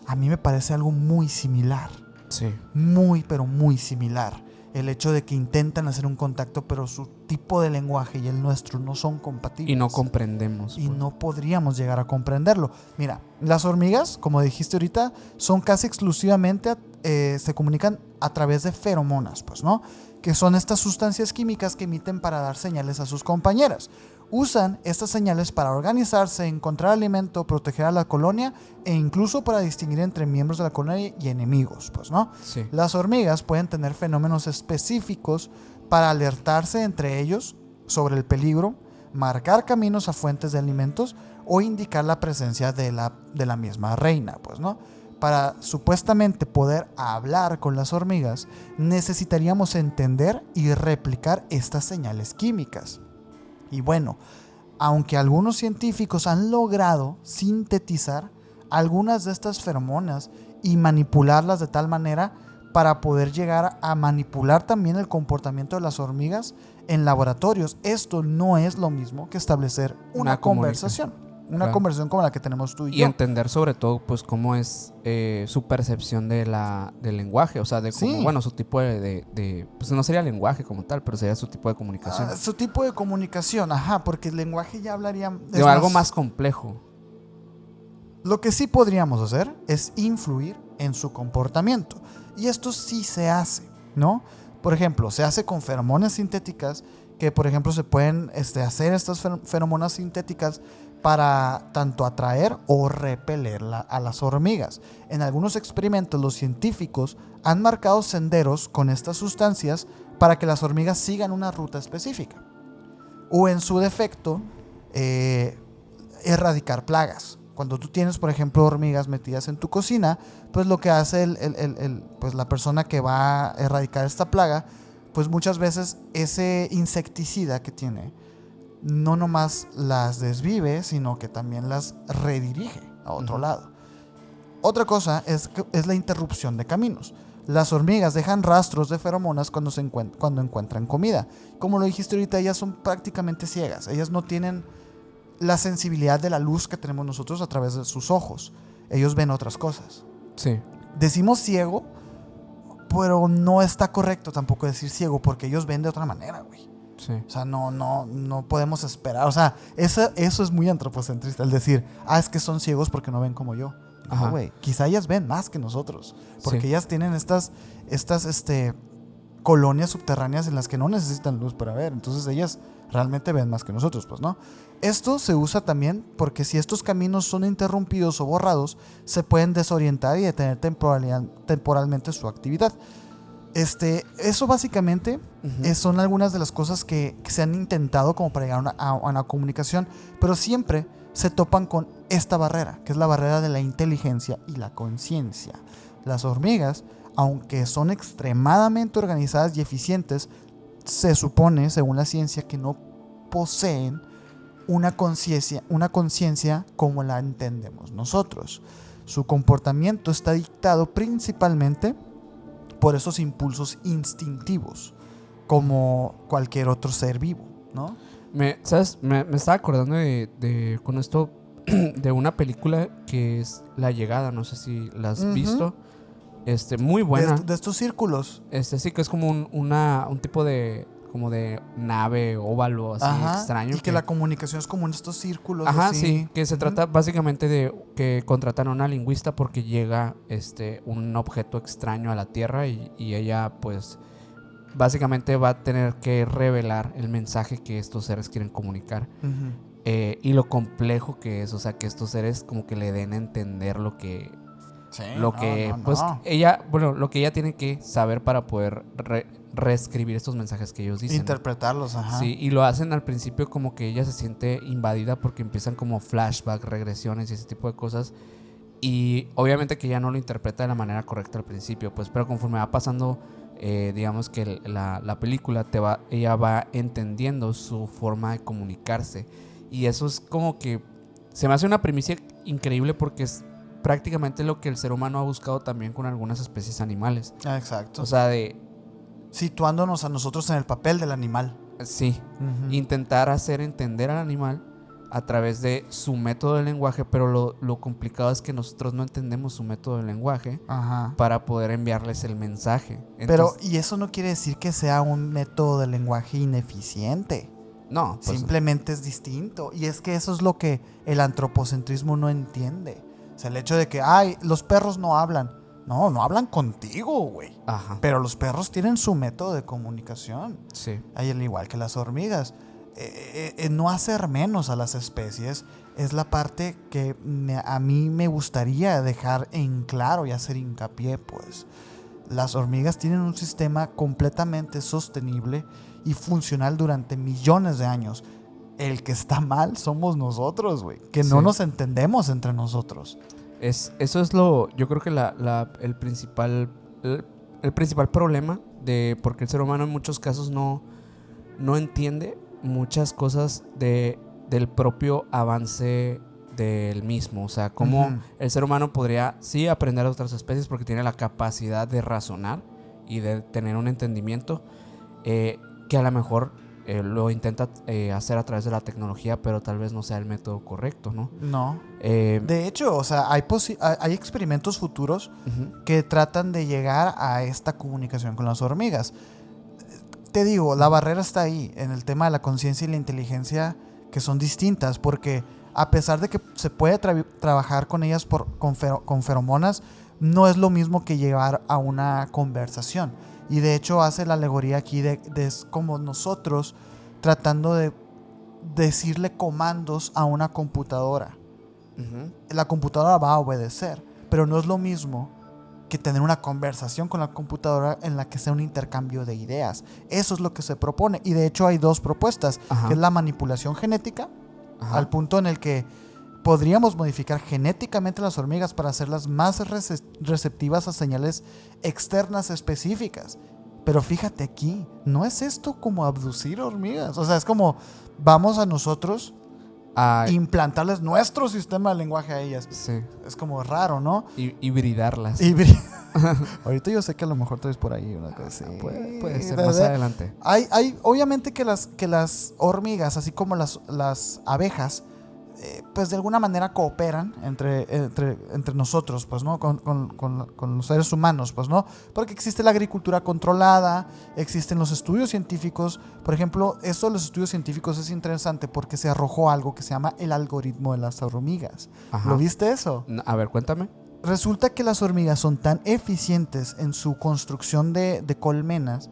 A mí me parece algo muy similar. Sí. Muy, pero muy similar. El hecho de que intentan hacer un contacto, pero su tipo de lenguaje y el nuestro no son compatibles. Y no comprendemos. Y no podríamos llegar a comprenderlo. Mira, las hormigas, como dijiste ahorita, son casi exclusivamente, se comunican a través de feromonas, pues, ¿no? Que son estas sustancias químicas que emiten para dar señales a sus compañeras. Usan estas señales para organizarse, encontrar alimento, proteger a la colonia e incluso para distinguir entre miembros de la colonia y enemigos, pues, ¿no? Sí. Las hormigas pueden tener fenómenos específicos para alertarse entre ellos sobre el peligro, marcar caminos a fuentes de alimentos o indicar la presencia de la misma reina, pues, ¿no? Para supuestamente poder hablar con las hormigas, necesitaríamos entender y replicar estas señales químicas. Y bueno, aunque algunos científicos han logrado sintetizar algunas de estas feromonas y manipularlas de tal manera para poder llegar a manipular también el comportamiento de las hormigas en laboratorios, esto no es lo mismo que establecer una conversación. Una claro. conversación como la que tenemos tú y Y yo. entender sobre todo pues cómo es su percepción del lenguaje, o sea, de cómo, Sí. bueno, su tipo de pues no sería lenguaje como tal, pero sería su tipo de comunicación. Su tipo de comunicación, ajá, porque el lenguaje ya hablaría... De algo más complejo. Lo que sí podríamos hacer es influir en su comportamiento. Y esto sí se hace, ¿no? Por ejemplo, se hace con feromonas sintéticas que, por ejemplo, se pueden hacer estas feromonas sintéticas para tanto atraer o repeler a las hormigas. En algunos experimentos, los científicos han marcado senderos con estas sustancias para que las hormigas sigan una ruta específica. O en su defecto, erradicar plagas. Cuando tú tienes, por ejemplo, hormigas metidas en tu cocina, pues lo que hace pues la persona que va a erradicar esta plaga, pues muchas veces ese insecticida que tiene no nomás las desvive, sino que también las redirige a otro lado. Otra cosa es la interrupción de caminos. Las hormigas dejan rastros de feromonas cuando encuentran comida. Como lo dijiste ahorita, ellas son prácticamente ciegas. Ellas no tienen la sensibilidad de la luz que tenemos nosotros a través de sus ojos. Ellos ven otras cosas. Sí. Decimos ciego, pero no está correcto tampoco decir ciego, porque ellos ven de otra manera, güey. Sí. O sea, no podemos esperar. O sea, eso es muy antropocentrista, el decir, es que son ciegos porque no ven como yo. No, güey. Quizá ellas ven más que nosotros, porque Sí. ellas tienen estas colonias subterráneas en las que no necesitan luz para ver. Entonces ellas realmente ven más que nosotros, pues, ¿no? Esto se usa también porque si estos caminos son interrumpidos o borrados, se pueden desorientar y detener temporalmente su actividad. Eso básicamente son algunas de las cosas que se han intentado como para llegar a una comunicación, pero siempre se topan con esta barrera, que es la barrera de la inteligencia y la conciencia. Las hormigas, aunque son extremadamente organizadas y eficientes, se supone, según la ciencia, que no poseen una conciencia como la entendemos nosotros. Su comportamiento está dictado principalmente por esos impulsos instintivos, como cualquier otro ser vivo, ¿no? ¿Sabes? Me estaba acordando con esto de una película que es La Llegada, no sé si la has visto. Muy buena. De estos círculos. Sí, que es como un tipo de como de nave óvalo así extraño. Y que la comunicación es como en estos círculos. Ajá, así. sí, que se trata básicamente de que contratan a una lingüista porque llega un objeto extraño a la Tierra y ella pues básicamente va a tener que revelar el mensaje que estos seres quieren comunicar. Y lo complejo que es, o sea, que estos seres como que le den a entender lo que ella tiene que saber para poder reescribir estos mensajes que ellos dicen. Interpretarlos, ajá. Sí, y lo hacen al principio como que ella se siente invadida porque empiezan como flashback, regresiones y ese tipo de cosas. Y obviamente que ella no lo interpreta de la manera correcta al principio, pues, pero conforme va pasando, digamos que la película ella va entendiendo su forma de comunicarse. Y eso es como que se me hace una primicia increíble porque es prácticamente lo que el ser humano ha buscado también con algunas especies animales. Exacto. O sea, situándonos a nosotros en el papel del animal. Sí, intentar hacer entender al animal a través de su método de lenguaje, pero lo complicado es que nosotros no entendemos su método de lenguaje para poder enviarles el mensaje. Entonces, y eso no quiere decir que sea un método de lenguaje ineficiente. No, pues, simplemente es distinto. Y es que eso es lo que el antropocentrismo no entiende. O sea, el hecho de que, los perros no hablan. No hablan contigo, güey. Pero los perros tienen su método de comunicación. Sí. Al igual que las hormigas. no hacer menos a las especies es la parte que a mí me gustaría dejar en claro y hacer hincapié, pues. Las hormigas tienen un sistema completamente sostenible y funcional durante millones de años. El que está mal somos nosotros, güey. Que no nos entendemos entre nosotros. Eso es yo creo que el principal problema de porque el ser humano en muchos casos no entiende muchas cosas del propio avance del mismo. O sea, cómo el ser humano podría sí aprender de otras especies porque tiene la capacidad de razonar y de tener un entendimiento que a lo mejor lo intenta hacer a través de la tecnología, pero tal vez no sea el método correcto, ¿no? No. De hecho, o sea, hay experimentos futuros que tratan de llegar a esta comunicación con las hormigas. Te digo, la barrera está ahí, en el tema de la conciencia y la inteligencia, que son distintas, porque a pesar de que se puede trabajar con ellas con feromonas, no es lo mismo que llevar a una conversación. Y de hecho hace la alegoría aquí de como nosotros tratando de decirle comandos a una computadora. La computadora va a obedecer, pero no es lo mismo que tener una conversación con la computadora en la que sea un intercambio de ideas. Eso es lo que se propone. Y de hecho hay dos propuestas, que es la manipulación genética, al punto en el que podríamos modificar genéticamente las hormigas para hacerlas más receptivas a señales externas específicas. Pero fíjate aquí, no es esto como abducir hormigas. O sea, es como vamos a nosotros a implantarles nuestro sistema de lenguaje a ellas. Sí. Es como raro, ¿no? Hibridarlas. Ahorita yo sé que a lo mejor te ves por ahí una cosa así. Puede ser más adelante. Hay obviamente que las hormigas, así como las abejas, pues de alguna manera cooperan entre nosotros, pues, ¿no? Con los seres humanos, pues, ¿no? Porque existe la agricultura controlada, existen los estudios científicos. Por ejemplo, esto de los estudios científicos es interesante porque se arrojó algo que se llama el algoritmo de las hormigas. ¿Lo viste eso? A ver, cuéntame. Resulta que las hormigas son tan eficientes en su construcción de colmenas,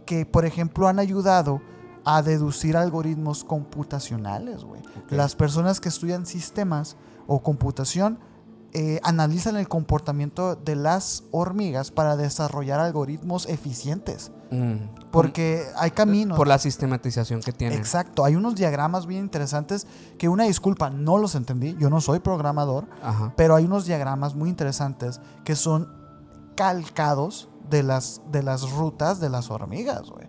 que, por ejemplo, han ayudado a deducir algoritmos computacionales, güey. Okay. Las personas que estudian sistemas o computación analizan el comportamiento de las hormigas para desarrollar algoritmos eficientes. Porque hay caminos. Por la sistematización que tienen. Exacto. Hay unos diagramas bien interesantes que, una disculpa, no los entendí. Yo no soy programador. Pero hay unos diagramas muy interesantes que son calcados de las rutas de las hormigas, güey.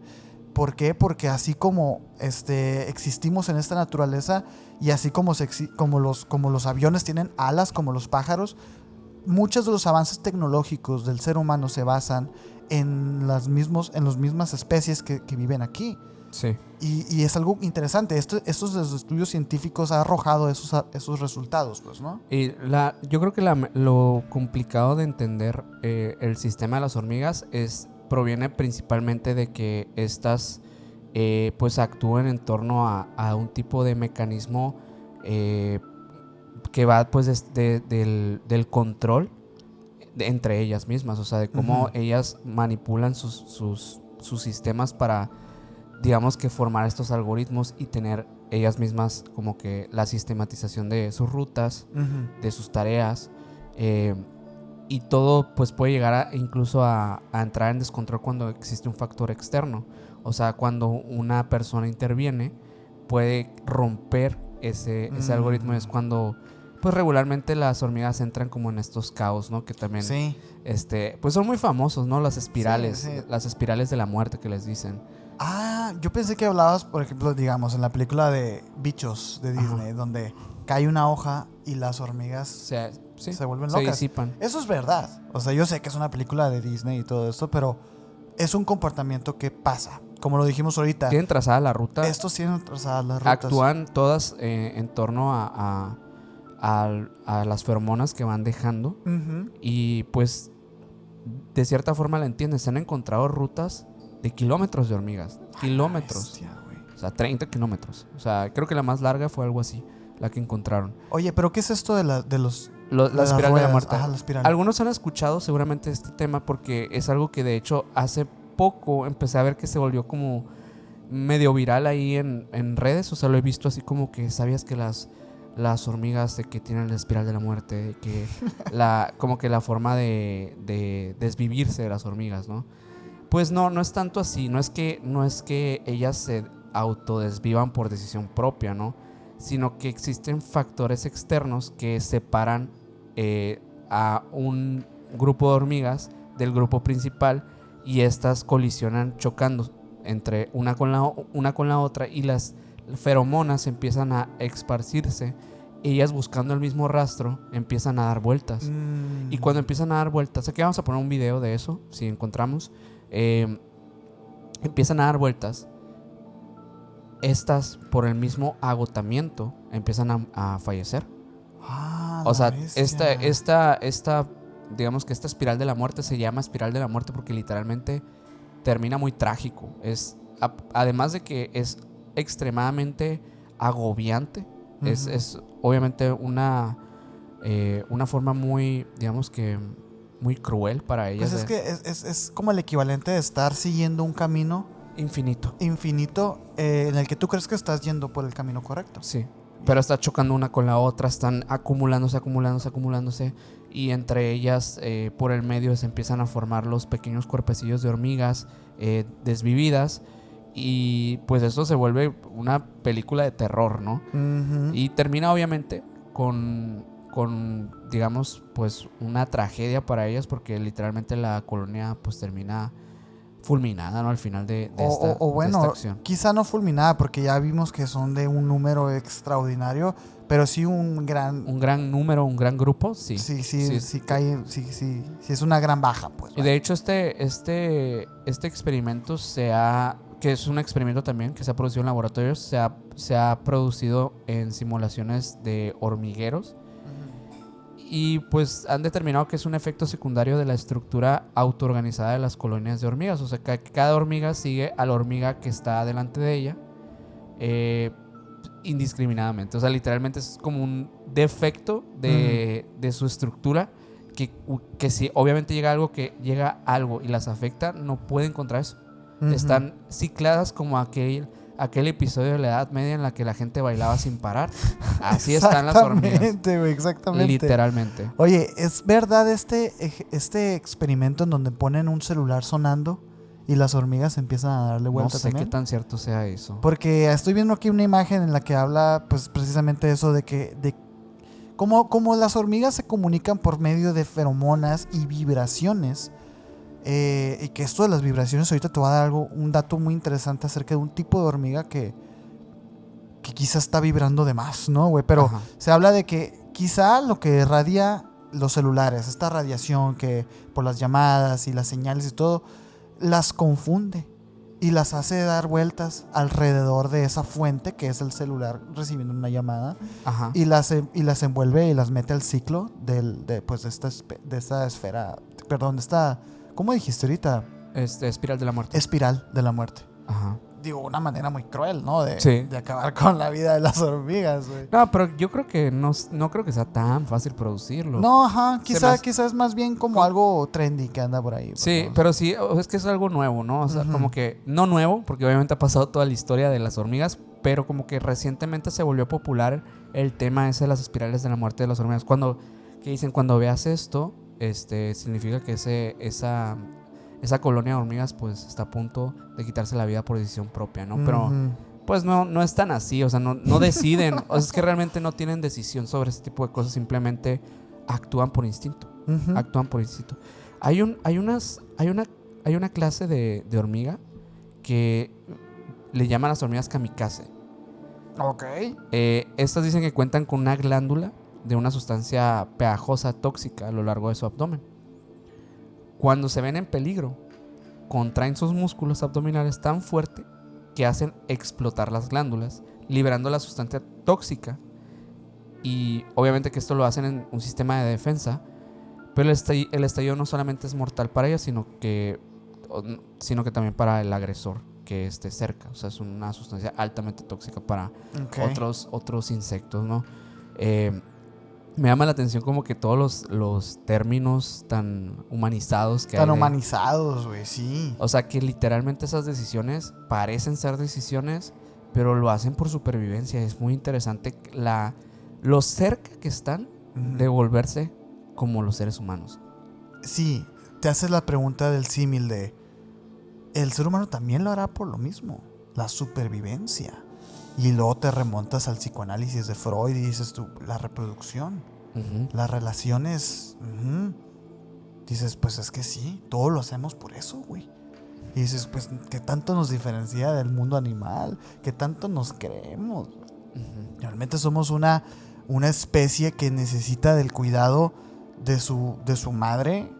¿Por qué? Porque así como existimos en esta naturaleza y así como los aviones tienen alas como los pájaros, muchos de los avances tecnológicos del ser humano se basan en las mismas especies que viven aquí. Sí. Y es algo interesante. Estos estudios científicos han arrojado esos resultados, pues, ¿no? Y yo creo que lo complicado de entender el sistema de las hormigas proviene principalmente de que estas pues actúan en torno a un tipo de mecanismo que va pues del control entre ellas mismas, o sea, de cómo ellas manipulan sus sistemas para, digamos, que formar estos algoritmos y tener ellas mismas como que la sistematización de sus rutas, de sus tareas, y todo pues puede llegar incluso a entrar en descontrol cuando existe un factor externo. O sea, cuando una persona interviene puede romper ese algoritmo. Es cuando pues regularmente las hormigas entran como en estos caos, ¿no? Que también pues son muy famosos, ¿no? Las espirales, las espirales de la muerte que les dicen. Yo pensé que hablabas, por ejemplo, digamos, en la película de Bichos de Disney, donde cae una hoja y las hormigas se vuelven locas. Se disipan. Eso es verdad. O sea, yo sé que es una película de Disney y todo esto, pero es un comportamiento que pasa. Como lo dijimos ahorita. Tienen trazada la ruta. Estos tienen trazadas las rutas. Actúan todas en torno a las feromonas que van dejando. Y pues de cierta forma la entienden. Se han encontrado rutas de kilómetros de hormigas. Kilómetros. Bestia, o sea, 30 kilómetros. O sea, creo que la más larga fue algo así, la que encontraron. Oye, pero ¿qué es esto de la espiral de la muerte? La espiral. Algunos han escuchado seguramente este tema porque es algo que de hecho hace poco empecé a ver que se volvió como medio viral ahí en redes. O sea, lo he visto así como que sabías que las hormigas de que tienen la espiral de la muerte, de que como que la forma de desvivirse de las hormigas, ¿no? Pues no es tanto así. No es que ellas se autodesvivan por decisión propia, ¿no? Sino que existen factores externos que separan a un grupo de hormigas del grupo principal, y estas colisionan chocando entre una con la otra, y las feromonas empiezan a esparcirse. Ellas, buscando el mismo rastro, empiezan a dar vueltas. Y cuando empiezan a dar vueltas, aquí vamos a poner un video de eso, si encontramos. Empiezan a dar vueltas. Estas, por el mismo agotamiento, empiezan a fallecer. O sea, esta digamos que esta espiral de la muerte se llama espiral de la muerte porque literalmente termina muy trágico. Además de que es extremadamente agobiante, es obviamente una forma muy, digamos que muy cruel para ellas. Pues es que es como el equivalente de estar siguiendo un camino infinito en el que tú crees que estás yendo por el camino correcto. Sí, pero está chocando una con la otra, están acumulándose, y entre ellas, por el medio, se empiezan a formar los pequeños cuerpecillos de hormigas desvividas, y pues esto se vuelve una película de terror, ¿no? Y termina obviamente con digamos, pues una tragedia para ellas, porque literalmente la colonia pues termina fulminada, ¿no? Al final de esta acción. Quizá no fulminada, porque ya vimos que son de un número extraordinario, pero sí un gran número, un gran grupo, sí. Sí, es una gran baja, pues. Y de hecho este experimento que es un experimento también que se ha producido en laboratorios, se ha producido en simulaciones de hormigueros. Y pues han determinado que es un efecto secundario de la estructura autoorganizada de las colonias de hormigas. O sea, que cada hormiga sigue a la hormiga que está delante de ella indiscriminadamente. O sea, literalmente es como un defecto de su estructura, que si obviamente llega algo y las afecta, no pueden contra eso. Están cicladas como aquel episodio de la Edad Media en la que la gente bailaba sin parar. Así están las hormigas. Exactamente. Literalmente. Oye, ¿es verdad este experimento en donde ponen un celular sonando y las hormigas empiezan a darle vuelta también? No sé qué tan cierto sea eso. Porque estoy viendo aquí una imagen en la que habla pues precisamente eso de cómo las hormigas se comunican por medio de feromonas y vibraciones. Y que esto de las vibraciones, ahorita te voy a dar un dato muy interesante acerca de un tipo de hormiga que quizá está vibrando de más, ¿no, güey? Pero se habla de que quizá lo que irradia los celulares, esta radiación que por las llamadas y las señales y todo, las confunde y las hace dar vueltas alrededor de esa fuente que es el celular recibiendo una llamada. Y las envuelve y las mete al ciclo de esta esfera, perdón, de esta... ¿Cómo dijiste ahorita? Espiral de la muerte. Espiral de la muerte. Ajá. Digo, una manera muy cruel, ¿no? De acabar con la vida de las hormigas, güey. No, pero yo creo que no creo que sea tan fácil producirlo. No, ajá. Quizás es más bien como algo trendy que anda por ahí. Sí, pero sí, es que es algo nuevo, ¿no? O sea, como que no nuevo, porque obviamente ha pasado toda la historia de las hormigas, pero como que recientemente se volvió popular el tema ese de las espirales de la muerte de las hormigas. Que dicen, cuando veas esto, significa que esa colonia de hormigas pues está a punto de quitarse la vida por decisión propia, ¿no? Pero pues no es tan así, o sea, no deciden, o sea, es que realmente no tienen decisión sobre ese tipo de cosas, simplemente actúan por instinto. Hay una clase de hormiga que le llaman las hormigas kamikaze. Ok. Estas dicen que cuentan con una glándula de una sustancia pegajosa tóxica a lo largo de su abdomen. Cuando se ven en peligro, contraen sus músculos abdominales tan fuerte que hacen explotar las glándulas, liberando la sustancia tóxica. Y obviamente que esto lo hacen en un sistema de defensa, pero el estallido no solamente es mortal para ellas, sino que también para el agresor que esté cerca. O sea, es una sustancia altamente tóxica para otros insectos, ¿no? me llama la atención como que todos los términos tan humanizados que hay. Tan humanizados, güey, sí. O sea, que literalmente esas decisiones parecen ser decisiones, pero lo hacen por supervivencia. Es muy interesante lo cerca que están de volverse como los seres humanos. Sí, te haces la pregunta del símil de... El ser humano también lo hará por lo mismo, la supervivencia. Y luego te remontas al psicoanálisis de Freud y dices tú, la reproducción, las relaciones. Dices, pues es que sí, todo lo hacemos por eso, güey. Y dices, pues, ¿qué tanto nos diferencia del mundo animal? ¿Qué tanto nos creemos? Realmente somos una especie que necesita del cuidado de su madre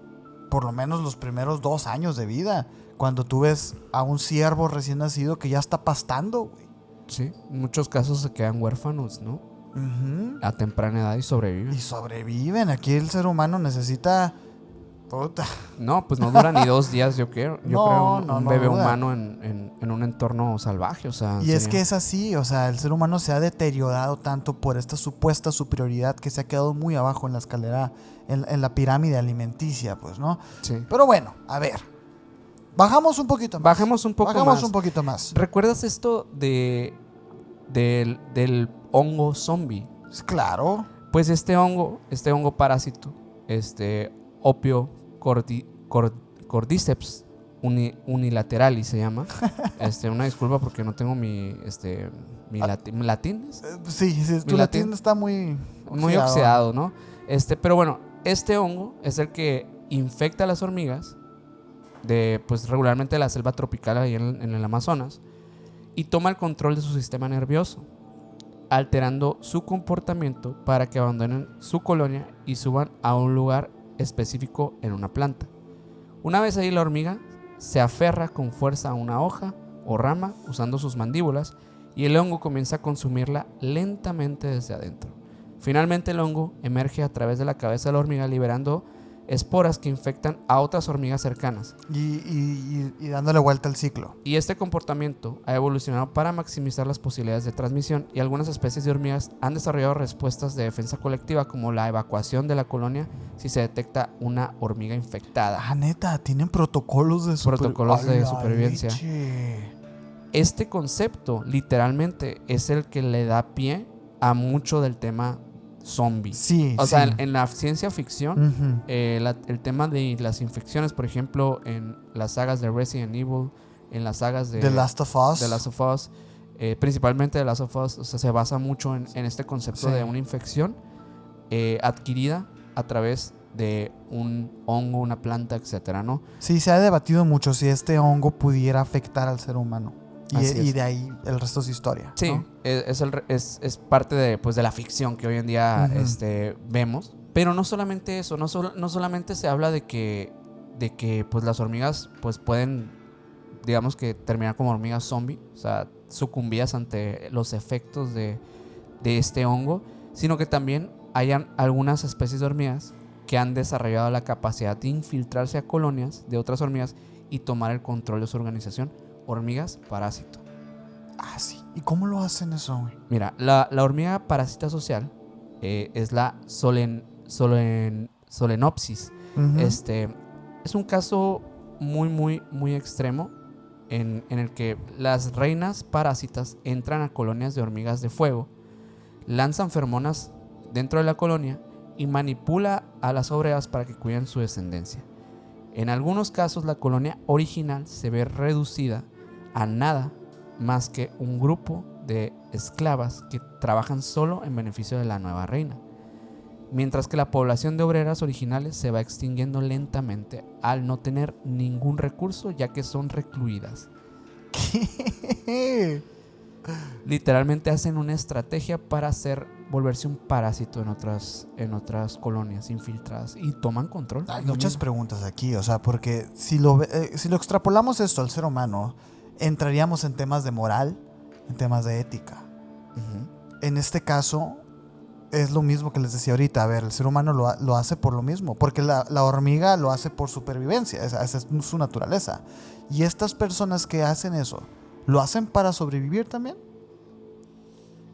por lo menos los primeros 2 años de vida. Cuando tú ves a un ciervo recién nacido que ya está pastando, güey. Sí, en muchos casos se quedan huérfanos, ¿no? A temprana edad y sobreviven. Y sobreviven. Aquí el ser humano necesita... Puta. No, pues no dura ni 2 días, yo creo. Un bebé dura. humano en un entorno salvaje, o sea... Y es que es así, o sea, el ser humano se ha deteriorado tanto por esta supuesta superioridad que se ha quedado muy abajo en la escalera, en la pirámide alimenticia, pues, ¿no? Sí. Pero bueno, a ver. Bajamos un poquito más. Bajamos un poquito más. ¿Recuerdas esto del hongo zombie? Claro. Pues este hongo parásito, Opio cordyceps unilateralis se llama. Una disculpa porque no tengo mi latín. Sí, tu latín está muy oxidado, ¿no? Pero bueno, este hongo es el que infecta a las hormigas pues regularmente la selva tropical ahí en el Amazonas y toma el control de su sistema nervioso, alterando su comportamiento para que abandonen su colonia y suban a un lugar específico en una planta. Una vez ahí, la hormiga se aferra con fuerza a una hoja o rama usando sus mandíbulas y el hongo comienza a consumirla lentamente desde adentro. Finalmente el hongo emerge a través de la cabeza de la hormiga liberando esporas que infectan a otras hormigas cercanas. Y dándole vuelta al ciclo. Y este comportamiento ha evolucionado para maximizar las posibilidades de transmisión y algunas especies de hormigas han desarrollado respuestas de defensa colectiva como la evacuación de la colonia si se detecta una hormiga infectada. Ah, neta, tienen protocolos de supervivencia. Leche. Este concepto literalmente es el que le da pie a mucho del tema zombie. Sí, o sea, en la ciencia ficción, el tema de las infecciones, por ejemplo, en las sagas de Resident Evil, en las sagas de The Last of Us, principalmente The Last of Us, o sea, se basa mucho en este concepto de una infección adquirida a través de un hongo, una planta, etcétera, ¿no? Sí, se ha debatido mucho si este hongo pudiera afectar al ser humano. Y de ahí el resto es historia. Sí, ¿no? es parte de la ficción que hoy en día vemos. Pero no solamente eso, no solamente se habla de que pues las hormigas pues pueden, digamos que terminar como hormigas zombie, o sea, sucumbidas ante los efectos de este hongo, sino que también hayan algunas especies de hormigas que han desarrollado la capacidad de infiltrarse a colonias de otras hormigas y tomar el control de su organización. Hormigas parásito. Ah, sí. ¿Y cómo lo hacen eso, güey? Mira, la hormiga parásita social es la Solenopsis. Es un caso muy, muy, muy extremo en el que las reinas parásitas entran a colonias de hormigas de fuego, lanzan feromonas dentro de la colonia y manipula a las obreras para que cuiden su descendencia. En algunos casos, la colonia original se ve reducida a nada más que un grupo de esclavas que trabajan solo en beneficio de la nueva reina, mientras que la población de obreras originales se va extinguiendo lentamente al no tener ningún recurso ya que son recluidas. ¿Qué? Literalmente hacen una estrategia para volverse un parásito en otras colonias infiltradas y toman control. Hay muchas preguntas aquí, o sea, porque si lo extrapolamos esto al ser humano, entraríamos en temas de moral, en temas de ética. En este caso es lo mismo que les decía ahorita. A ver, el ser humano lo hace por lo mismo, porque la hormiga lo hace por supervivencia, esa es su naturaleza. Y estas personas que hacen eso, ¿lo hacen para sobrevivir también?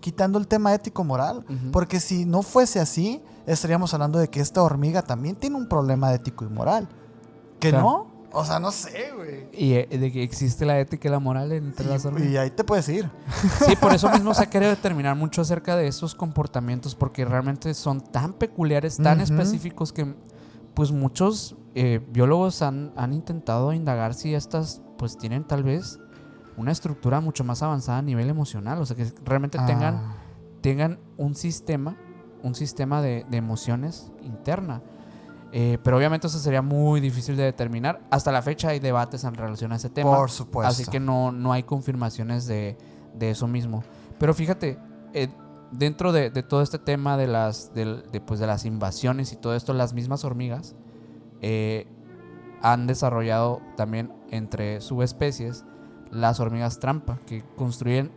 Quitando el tema ético-moral. Porque si no fuese así, estaríamos hablando de que esta hormiga también tiene un problema ético y moral. ¿Que claro. no? O sea, no sé, güey. Y de que existe la ética y la moral entre las hormigas. Y ahí te puedes ir. Sí, por eso mismo se ha querido determinar mucho acerca de esos comportamientos, porque realmente son tan peculiares, tan específicos que pues muchos biólogos han intentado indagar si estas pues tienen tal vez una estructura mucho más avanzada a nivel emocional, o sea, que realmente tengan un sistema de emociones interna. Pero obviamente eso sería muy difícil de determinar. Hasta la fecha hay debates en relación a ese tema. Por supuesto. Así que no hay confirmaciones de eso mismo. Pero fíjate, dentro de todo este tema de las invasiones y todo esto, las mismas hormigas han desarrollado también entre subespecies las hormigas trampa, que construyen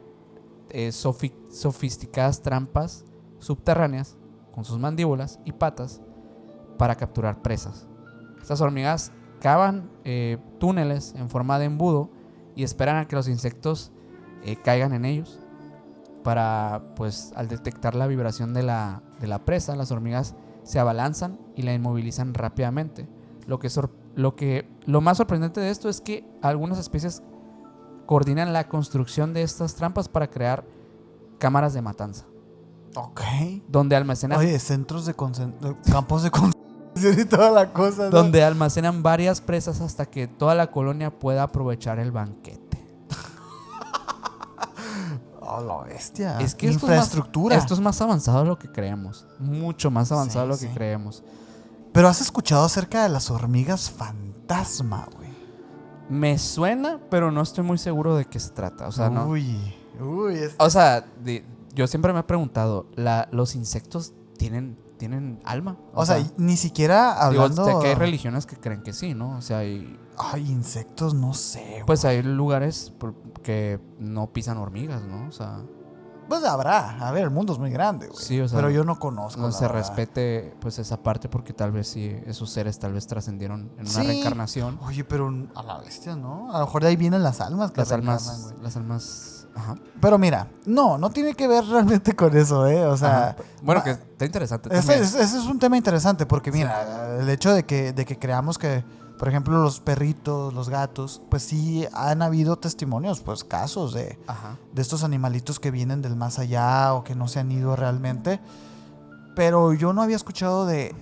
sofisticadas trampas subterráneas con sus mandíbulas y patas para capturar presas. Estas hormigas cavan túneles en forma de embudo y esperan a que los insectos caigan en ellos para, pues, al detectar la vibración de la presa, las hormigas se abalanzan y la inmovilizan rápidamente. Lo más sorprendente de esto es que algunas especies coordinan la construcción de estas trampas para crear cámaras de matanza. Ok. Donde almacenan... Oye, centros de campos de concentración y toda la cosa, ¿no? Donde almacenan varias presas hasta que toda la colonia pueda aprovechar el banquete. Oh, la bestia. Es que infraestructura. Esto es más avanzado de lo que creemos. Mucho más avanzado de lo que creemos. Pero has escuchado acerca de las hormigas fantasma, güey. Me suena, pero no estoy muy seguro de qué se trata. O sea, no. O sea, yo siempre me he preguntado, ¿los insectos tienen alma? O sea, ni siquiera hablando... Digo, que hay religiones que creen que sí, ¿no? O sea, Ay, insectos, no sé, güey. Pues hay lugares que no pisan hormigas, ¿no? O sea... Pues habrá. A ver, el mundo es muy grande, güey. Sí, o sea, pero yo no conozco, no la se verdad. respete, pues, esa parte, porque tal vez sí, esos seres tal vez trascendieron en una reencarnación. Oye, pero a la bestia, ¿no? A lo mejor de ahí vienen las almas que Las reencarnan, almas... Ajá. Pero mira, no tiene que ver realmente con eso, ¿eh? O sea... Ajá. Bueno, que está interesante también. Ese es un tema interesante porque, mira, el hecho de que creamos que, por ejemplo, los perritos, los gatos, pues sí han habido testimonios, pues casos de estos animalitos que vienen del más allá o que no se han ido realmente. Pero yo no había escuchado de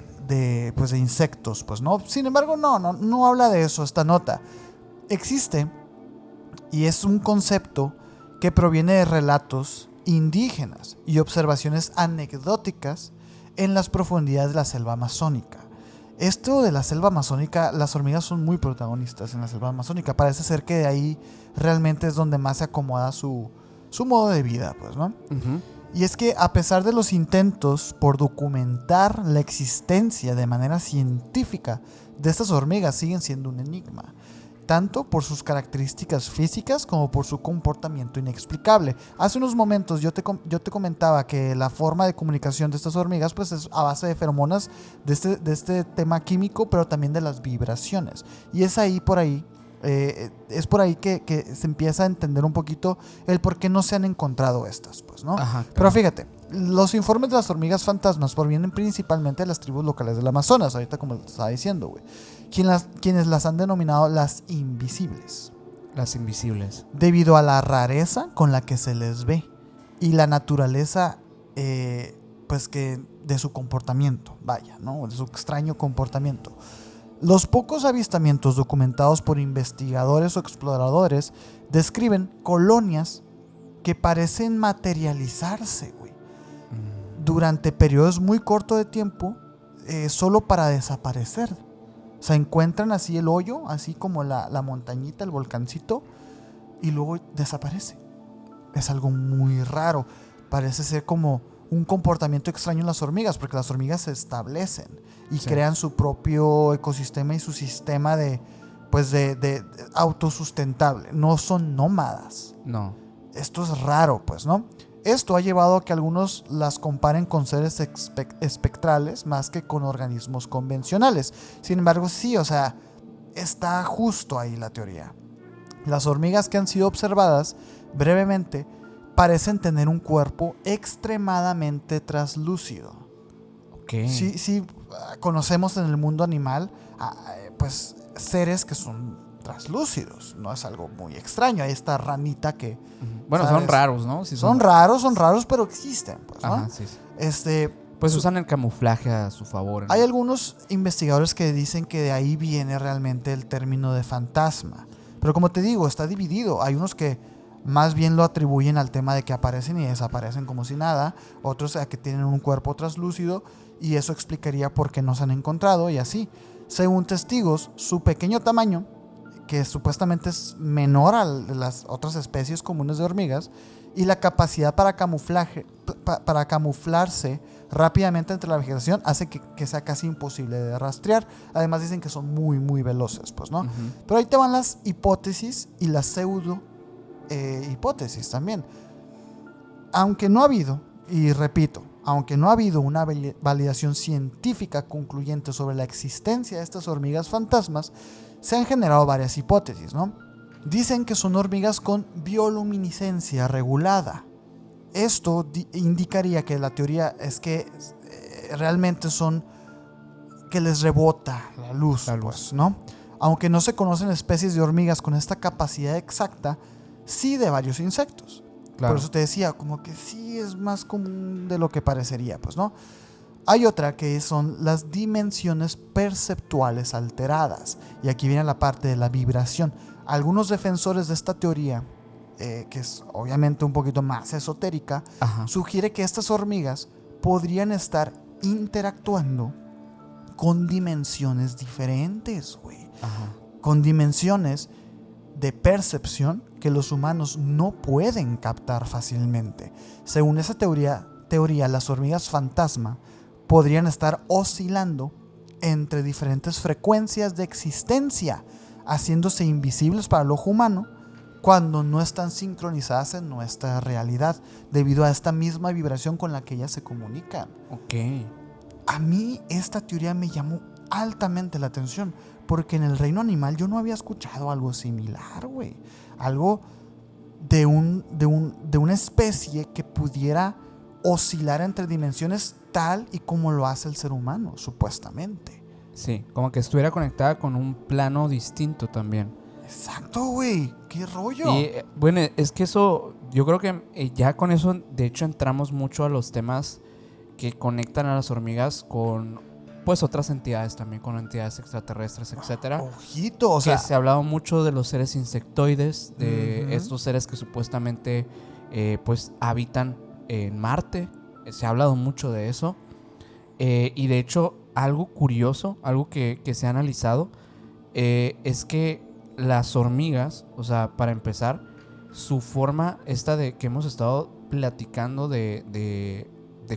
insectos, pues no. Sin embargo, no habla de eso esta nota. Existe, y es un concepto que proviene de relatos indígenas y observaciones anecdóticas en las profundidades de la selva amazónica. Esto de la selva amazónica, las hormigas son muy protagonistas en la selva amazónica. Parece ser que de ahí realmente es donde más se acomoda su modo de vida, pues, ¿no? Uh-huh. Y es que a pesar de los intentos por documentar la existencia de manera científica de estas hormigas, siguen siendo un enigma, tanto por sus características físicas como por su comportamiento inexplicable. Hace unos momentos yo te comentaba que la forma de comunicación de estas hormigas pues es a base de feromonas, de este tema químico, pero también de las vibraciones. Y es por ahí que se empieza a entender un poquito el por qué no se han encontrado estas, pues, ¿no? Ajá, claro. Pero fíjate, los informes de las hormigas fantasmas provienen principalmente de las tribus locales del Amazonas, ahorita como te estaba diciendo, güey. Quienes las han denominado las invisibles. Las invisibles. Debido a la rareza con la que se les ve y la naturaleza, pues que de su comportamiento, vaya, ¿no? De su extraño comportamiento. Los pocos avistamientos documentados por investigadores o exploradores describen colonias que parecen materializarse, güey, durante periodos muy cortos de tiempo, solo para desaparecer. O sea, encuentran así el hoyo, así como la montañita, el volcancito, y luego desaparece. Es algo muy raro. Parece ser como un comportamiento extraño en las hormigas, porque las hormigas se establecen y crean su propio ecosistema y su sistema de autosustentable. No son nómadas. No. Esto es raro, pues, ¿no? Esto ha llevado a que algunos las comparen con seres espectrales más que con organismos convencionales. Sin embargo, sí, o sea, está justo ahí la teoría. Las hormigas que han sido observadas brevemente parecen tener un cuerpo extremadamente traslúcido. Ok. Sí, conocemos en el mundo animal, pues, seres que son translúcidos. No es algo muy extraño. Hay esta ranita que... Bueno, ¿sabes? son raros, ¿no? Sí, son raros, pero existen, pues, ¿no? Ajá, sí. Pues usan el camuflaje a su favor. Hay algunos investigadores que dicen que de ahí viene realmente el término de fantasma. Pero como te digo, está dividido. Hay unos que más bien lo atribuyen al tema de que aparecen y desaparecen como si nada. Otros a que tienen un cuerpo translúcido y eso explicaría por qué no se han encontrado y así. Según testigos, su pequeño tamaño, que supuestamente es menor a las otras especies comunes de hormigas, y la capacidad para camuflarse rápidamente entre la vegetación hace que sea casi imposible de rastrear. Además dicen que son muy, muy veloces, pues, ¿no? Pero ahí te van las hipótesis y las pseudo hipótesis también. Aunque no ha habido, y repito, aunque no ha habido una validación científica concluyente sobre la existencia de estas hormigas fantasmas, se han generado varias hipótesis, ¿no? Dicen que son hormigas con bioluminiscencia regulada. Esto indicaría que la teoría es que realmente son que les rebota la luz, pues, ¿no? Aunque no se conocen especies de hormigas con esta capacidad exacta, sí de varios insectos. Claro. Por eso te decía, como que sí es más común de lo que parecería, pues, ¿no? Hay otra que son las dimensiones perceptuales alteradas. Y aquí viene la parte de la vibración. Algunos defensores de esta teoría, que es obviamente un poquito más esotérica, sugiere que estas hormigas podrían estar interactuando con dimensiones diferentes, güey. Con dimensiones de percepción que los humanos no pueden captar fácilmente. Según esa teoría, las hormigas fantasma podrían estar oscilando entre diferentes frecuencias de existencia, haciéndose invisibles para el ojo humano cuando no están sincronizadas en nuestra realidad, debido a esta misma vibración con la que ellas se comunican. Ok. A mí esta teoría me llamó altamente la atención, porque en el reino animal yo no había escuchado algo similar, güey. Algo de una especie que pudiera oscilar entre dimensiones tal y como lo hace el ser humano, supuestamente. Sí, como que estuviera conectada con un plano distinto también. Exacto, güey. ¿Qué rollo? Y bueno, es que eso, yo creo que ya con eso, de hecho, entramos mucho a los temas que conectan a las hormigas con, pues, otras entidades también, con entidades extraterrestres, etcétera. Ojito, o sea, que se ha hablado mucho de los seres insectoides, de estos seres que supuestamente, pues, habitan en Marte. Se ha hablado mucho de eso. Y de hecho, algo curioso, algo que se ha analizado, es que las hormigas, o sea, para empezar, su forma esta de que hemos estado platicando de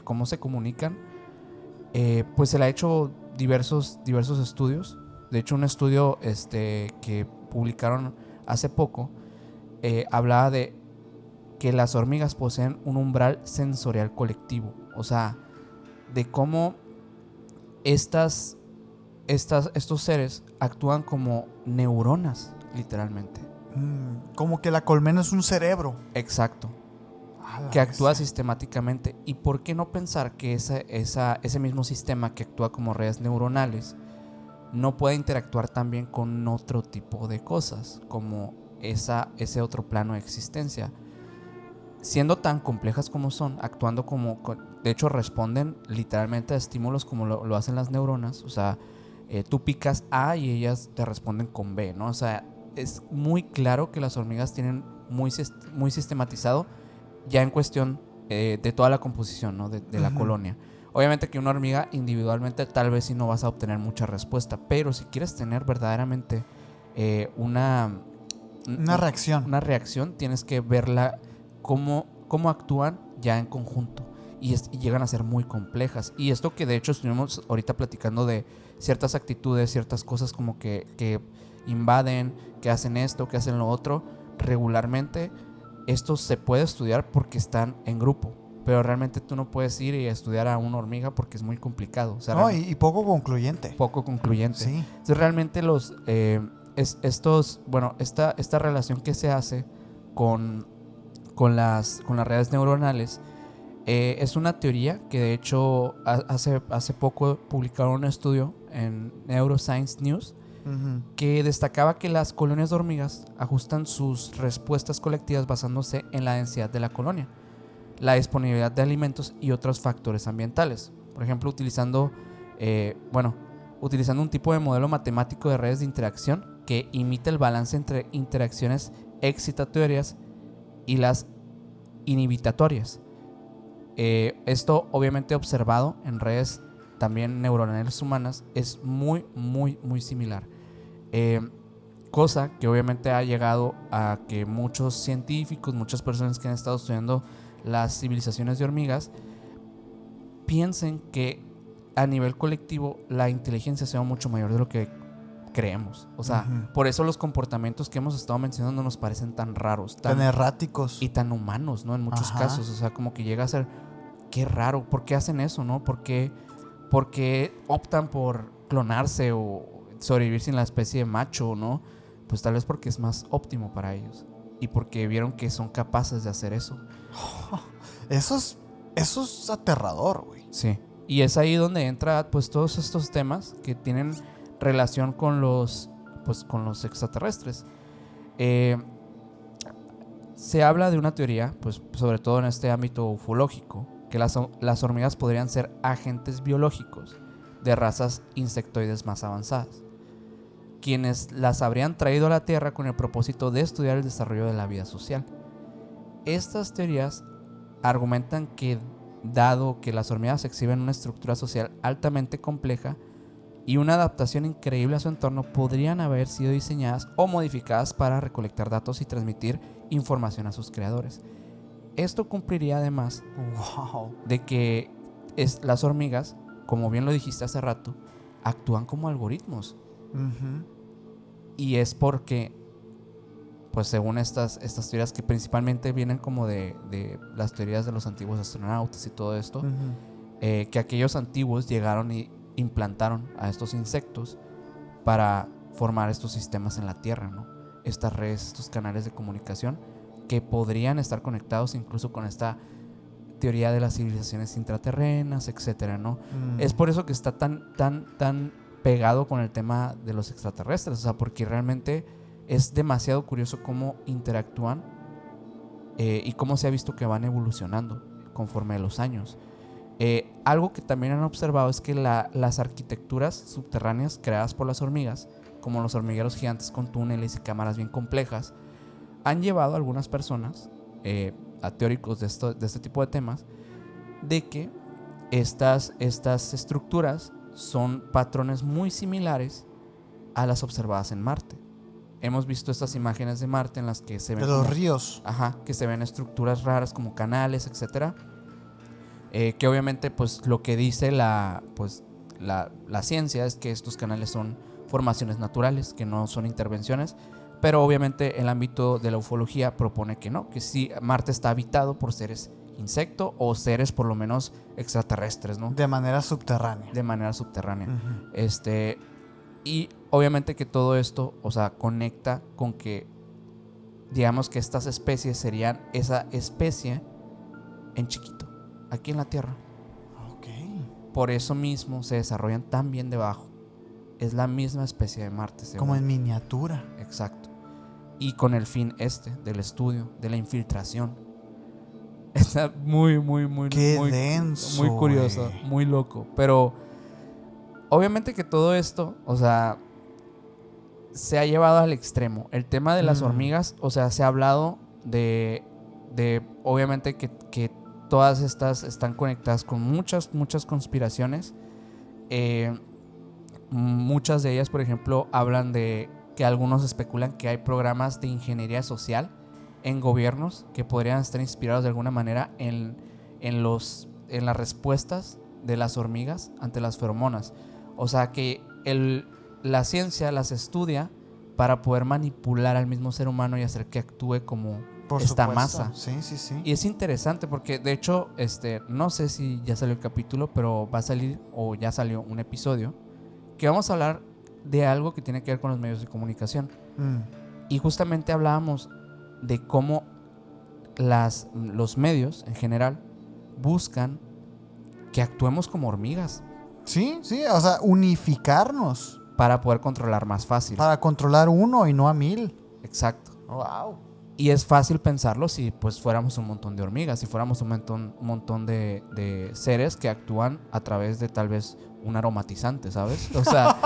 cómo se comunican, pues se le ha hecho diversos estudios. De hecho, un estudio que publicaron hace poco hablaba de que las hormigas poseen un umbral sensorial colectivo. O sea, de cómo estos seres actúan como neuronas, literalmente. Como que la colmena es un cerebro. Exacto. Que actúa sistemáticamente. ¿Y por qué no pensar que ese mismo sistema que actúa como redes neuronales no puede interactuar también con otro tipo de cosas, como ese otro plano de existencia? Siendo tan complejas como son, actuando como... De hecho, responden literalmente a estímulos como lo hacen las neuronas. O sea, tú picas A y ellas te responden con B, ¿no? O sea, es muy claro que las hormigas tienen muy sistematizado ya en cuestión de toda la composición, ¿no? de la colonia. Obviamente que una hormiga individualmente tal vez sí no vas a obtener mucha respuesta, pero si quieres tener verdaderamente una reacción, tienes que verla cómo actúan ya en conjunto y llegan a ser muy complejas. Y esto que de hecho estuvimos ahorita platicando de ciertas actitudes, ciertas cosas como que invaden, que hacen esto, que hacen lo otro, regularmente esto se puede estudiar porque están en grupo, pero realmente tú no puedes ir y estudiar a una hormiga porque es muy complicado. O sea, no, y poco concluyente. Poco concluyente. Sí. Entonces realmente esta relación que se hace con las redes neuronales Es una teoría que de hecho hace poco publicaron un estudio en Neuroscience News que destacaba que las colonias de hormigas ajustan sus respuestas colectivas basándose en la densidad de la colonia, la disponibilidad de alimentos y otros factores ambientales. Por ejemplo, utilizando un tipo de modelo matemático de redes de interacción que imita el balance entre interacciones excitatorias y las inhibitatorias. Esto obviamente observado en redes también neuronales humanas es muy similar. Cosa que obviamente ha llegado a que muchos científicos, muchas personas que han estado estudiando las civilizaciones de hormigas piensen que a nivel colectivo la inteligencia sea mucho mayor de lo que creemos. O sea, por eso los comportamientos que hemos estado mencionando nos parecen tan raros, tan erráticos y tan humanos, ¿no? En muchos casos, o sea, como que llega a ser, qué raro, ¿por qué hacen eso, no? ¿Por qué optan por clonarse o sobrevivir sin la especie de macho, ¿no? Pues tal vez porque es más óptimo para ellos y porque vieron que son capaces de hacer eso. Eso es aterrador, güey. Sí. Y es ahí donde entra pues todos estos temas que tienen relación con los extraterrestres. Se habla de una teoría, pues sobre todo en este ámbito ufológico, que las hormigas podrían ser agentes biológicos de razas insectoides más avanzadas, quienes las habrían traído a la Tierra con el propósito de estudiar el desarrollo de la vida social. Estas teorías argumentan que, dado que las hormigas exhiben una estructura social altamente compleja y una adaptación increíble a su entorno, podrían haber sido diseñadas o modificadas para recolectar datos y transmitir información a sus creadores. Esto cumpliría además de que las hormigas, como bien lo dijiste hace rato, actúan como algoritmos. Y es porque, pues según estas teorías que principalmente vienen como de las teorías de los antiguos astronautas y todo esto, que aquellos antiguos llegaron y implantaron a estos insectos para formar estos sistemas en la Tierra, ¿no? Estas redes, estos canales de comunicación que podrían estar conectados incluso con esta teoría de las civilizaciones intraterrenas, etcétera, ¿no? Es por eso que está tan pegado con el tema de los extraterrestres, o sea, porque realmente es demasiado curioso cómo interactúan y cómo se ha visto que van evolucionando conforme los años. Algo que también han observado es que las arquitecturas subterráneas creadas por las hormigas, como los hormigueros gigantes con túneles y cámaras bien complejas, han llevado a algunas personas, a teóricos de este tipo de temas, de que estas estructuras son patrones muy similares a las observadas en Marte. Hemos visto estas imágenes de Marte en las que se ven de los ríos. Que se ven estructuras raras como canales, etcétera. Que obviamente pues lo que dice la ciencia es que estos canales son formaciones naturales, que no son intervenciones, pero obviamente el ámbito de la ufología propone que no, que sí, Marte está habitado por seres insecto o seres por lo menos extraterrestres, ¿no? De manera subterránea. De manera subterránea. Y obviamente que todo esto, o sea, conecta con que digamos que estas especies serían esa especie en chiquito, aquí en la Tierra. Por eso mismo se desarrollan tan bien debajo. Es la misma especie de Marte, como en miniatura. Exacto. Y con el fin del estudio, de la infiltración. Está muy denso, muy curioso, muy loco. Pero obviamente que todo esto, o sea, se ha llevado al extremo. El tema de las hormigas, o sea, se ha hablado de obviamente que todas estas están conectadas con muchas conspiraciones. Muchas de ellas, por ejemplo, hablan de que algunos especulan que hay programas de ingeniería social en gobiernos que podrían estar inspirados de alguna manera en las respuestas de las hormigas ante las feromonas. O sea que la ciencia las estudia para poder manipular al mismo ser humano y hacer que actúe como esta masa. Sí. Y es interesante porque de hecho no sé si ya salió el capítulo, pero va a salir o ya salió un episodio que vamos a hablar de algo que tiene que ver con los medios de comunicación. Y justamente hablábamos de cómo los medios en general buscan que actuemos como hormigas. Sí, o sea, unificarnos. Para poder controlar más fácil. Para controlar uno y no a 1000. Exacto. Wow. Y es fácil pensarlo si pues fuéramos un montón de hormigas, si fuéramos un montón de seres que actúan a través de tal vez un aromatizante, ¿sabes? O sea,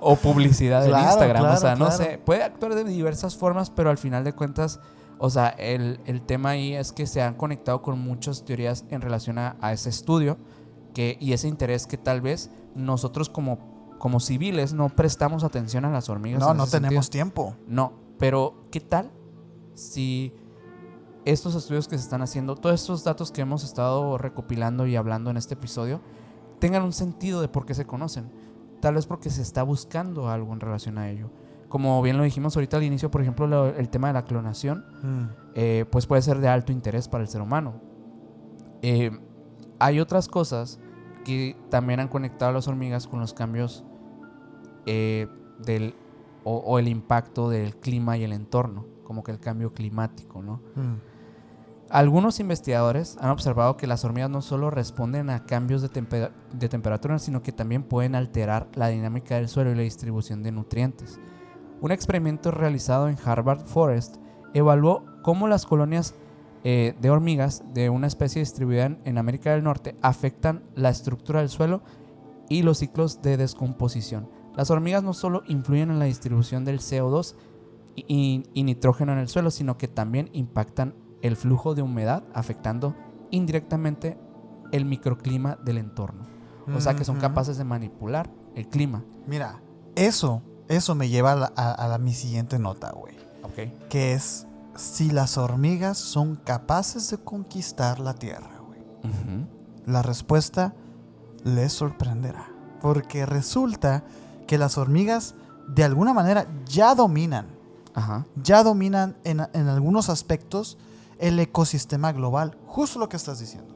o publicidad en Instagram. O sea, no sé, puede actuar de diversas formas, pero al final de cuentas, o sea, el tema ahí es que se han conectado con muchas teorías en relación a ese estudio y ese interés que tal vez nosotros como civiles no prestamos atención a las hormigas. No tenemos tiempo. No, pero ¿qué tal si estos estudios que se están haciendo, todos estos datos que hemos estado recopilando y hablando en este episodio, tengan un sentido de por qué se conocen? Tal vez porque se está buscando algo en relación a ello. Como bien lo dijimos ahorita al inicio, por ejemplo, el tema de la clonación, pues puede ser de alto interés para el ser humano. Hay otras cosas que también han conectado a las hormigas con los cambios o el impacto del clima y el entorno, como que el cambio climático, ¿no? Algunos investigadores han observado que las hormigas no solo responden a cambios de temperatura, sino que también pueden alterar la dinámica del suelo y la distribución de nutrientes. Un experimento realizado en Harvard Forest evaluó cómo las colonias de hormigas de una especie distribuida en América del Norte afectan la estructura del suelo y los ciclos de descomposición. Las hormigas no solo influyen en la distribución del CO2 y nitrógeno en el suelo, sino que también impactan el flujo de humedad, afectando indirectamente el microclima del entorno. O sea que son capaces de manipular el clima. Mira, eso me lleva a mi siguiente nota, güey. Okay. Que es si las hormigas son capaces de conquistar la Tierra, güey. La respuesta les sorprenderá. Porque resulta que las hormigas de alguna manera ya dominan. Ya dominan en algunos aspectos el ecosistema global. Justo lo que estás diciendo.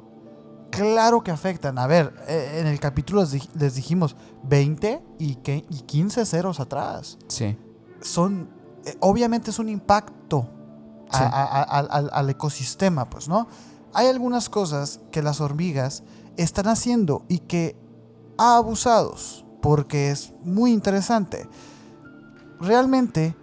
Claro que afectan. A ver, en el capítulo les dijimos 20 y 15 ceros atrás. Sí. Obviamente es un impacto al ecosistema, pues, ¿no? Hay algunas cosas que las hormigas están haciendo y que abusados, porque es muy interesante. Realmente,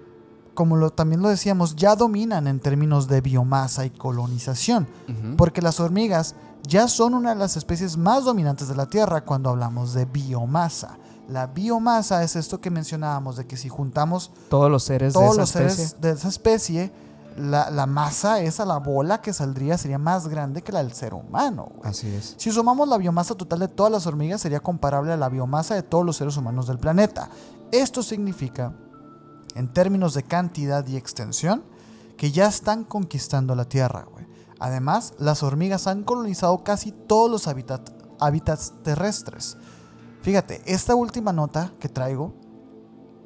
como también lo decíamos, ya dominan en términos de biomasa y colonización, porque las hormigas ya son una de las especies más dominantes de la Tierra cuando hablamos de biomasa. La biomasa es esto que mencionábamos, de que si juntamos todos los seres de esa especie, la masa esa, la bola que saldría, sería más grande que la del ser humano, güey. Así es. Si sumamos la biomasa total de todas las hormigas, sería comparable a la biomasa de todos los seres humanos del planeta. Esto significa, en términos de cantidad y extensión, que ya están conquistando la Tierra, güey. Además, las hormigas han colonizado casi todos los hábitats terrestres. Fíjate, esta última nota que traigo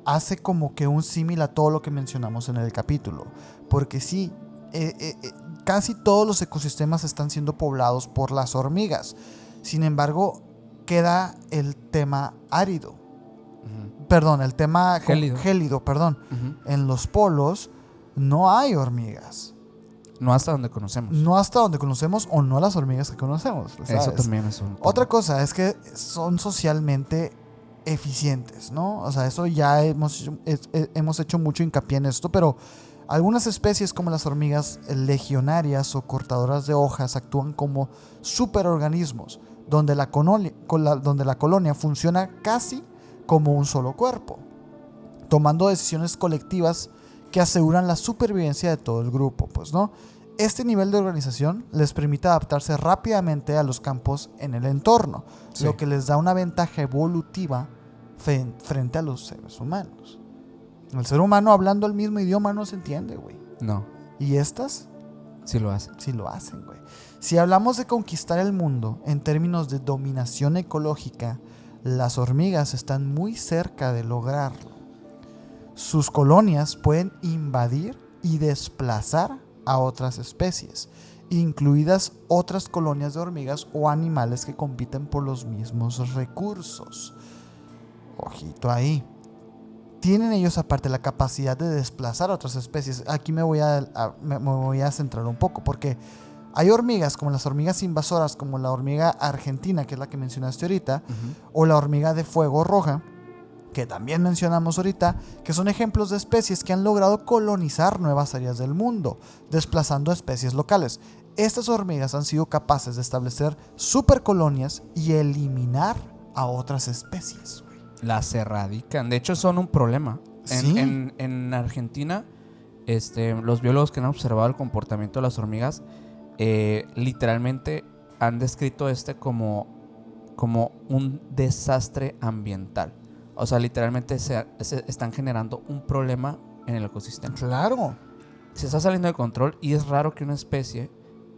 hace como que un símil a todo lo que mencionamos en el capítulo. Porque sí, casi todos los ecosistemas están siendo poblados por las hormigas. Sin embargo, queda el tema árido. Perdón, el tema gélido. En los polos no hay hormigas. No hasta donde conocemos. No hasta donde conocemos, o no las hormigas que conocemos, ¿sabes? Eso también es un... Otra cosa es que son socialmente eficientes, ¿no? O sea, eso ya hemos hecho mucho hincapié en esto, pero algunas especies como las hormigas legionarias o cortadoras de hojas actúan como superorganismos, donde la colonia funciona casi como un solo cuerpo, tomando decisiones colectivas que aseguran la supervivencia de todo el grupo, pues, ¿no? Este nivel de organización les permite adaptarse rápidamente a los campos en el entorno, sí, lo que les da una ventaja evolutiva frente a los seres humanos. El ser humano hablando el mismo idioma no se entiende, güey. No. ¿Y estas? Sí lo hacen. Sí lo hacen, güey. Si hablamos de conquistar el mundo en términos de dominación ecológica, las hormigas están muy cerca de lograrlo. Sus colonias pueden invadir y desplazar a otras especies, incluidas otras colonias de hormigas o animales que compiten por los mismos recursos. Ojito ahí. Tienen ellos aparte la capacidad de desplazar a otras especies. Aquí me voy a centrar un poco, porque Hay hormigas como las hormigas invasoras, como la hormiga argentina, que es la que mencionaste ahorita, o la hormiga de fuego roja, que también mencionamos ahorita, que son ejemplos de especies que han logrado colonizar nuevas áreas del mundo, desplazando especies locales. Estas hormigas han sido capaces de establecer supercolonias y eliminar a otras especies. Las erradican. De hecho, son un problema. Sí. En Argentina, los biólogos que han observado el comportamiento de las hormigas, literalmente han descrito como un desastre ambiental. O sea, literalmente se están generando un problema en el ecosistema. Claro. Se está saliendo de control y es raro que una especie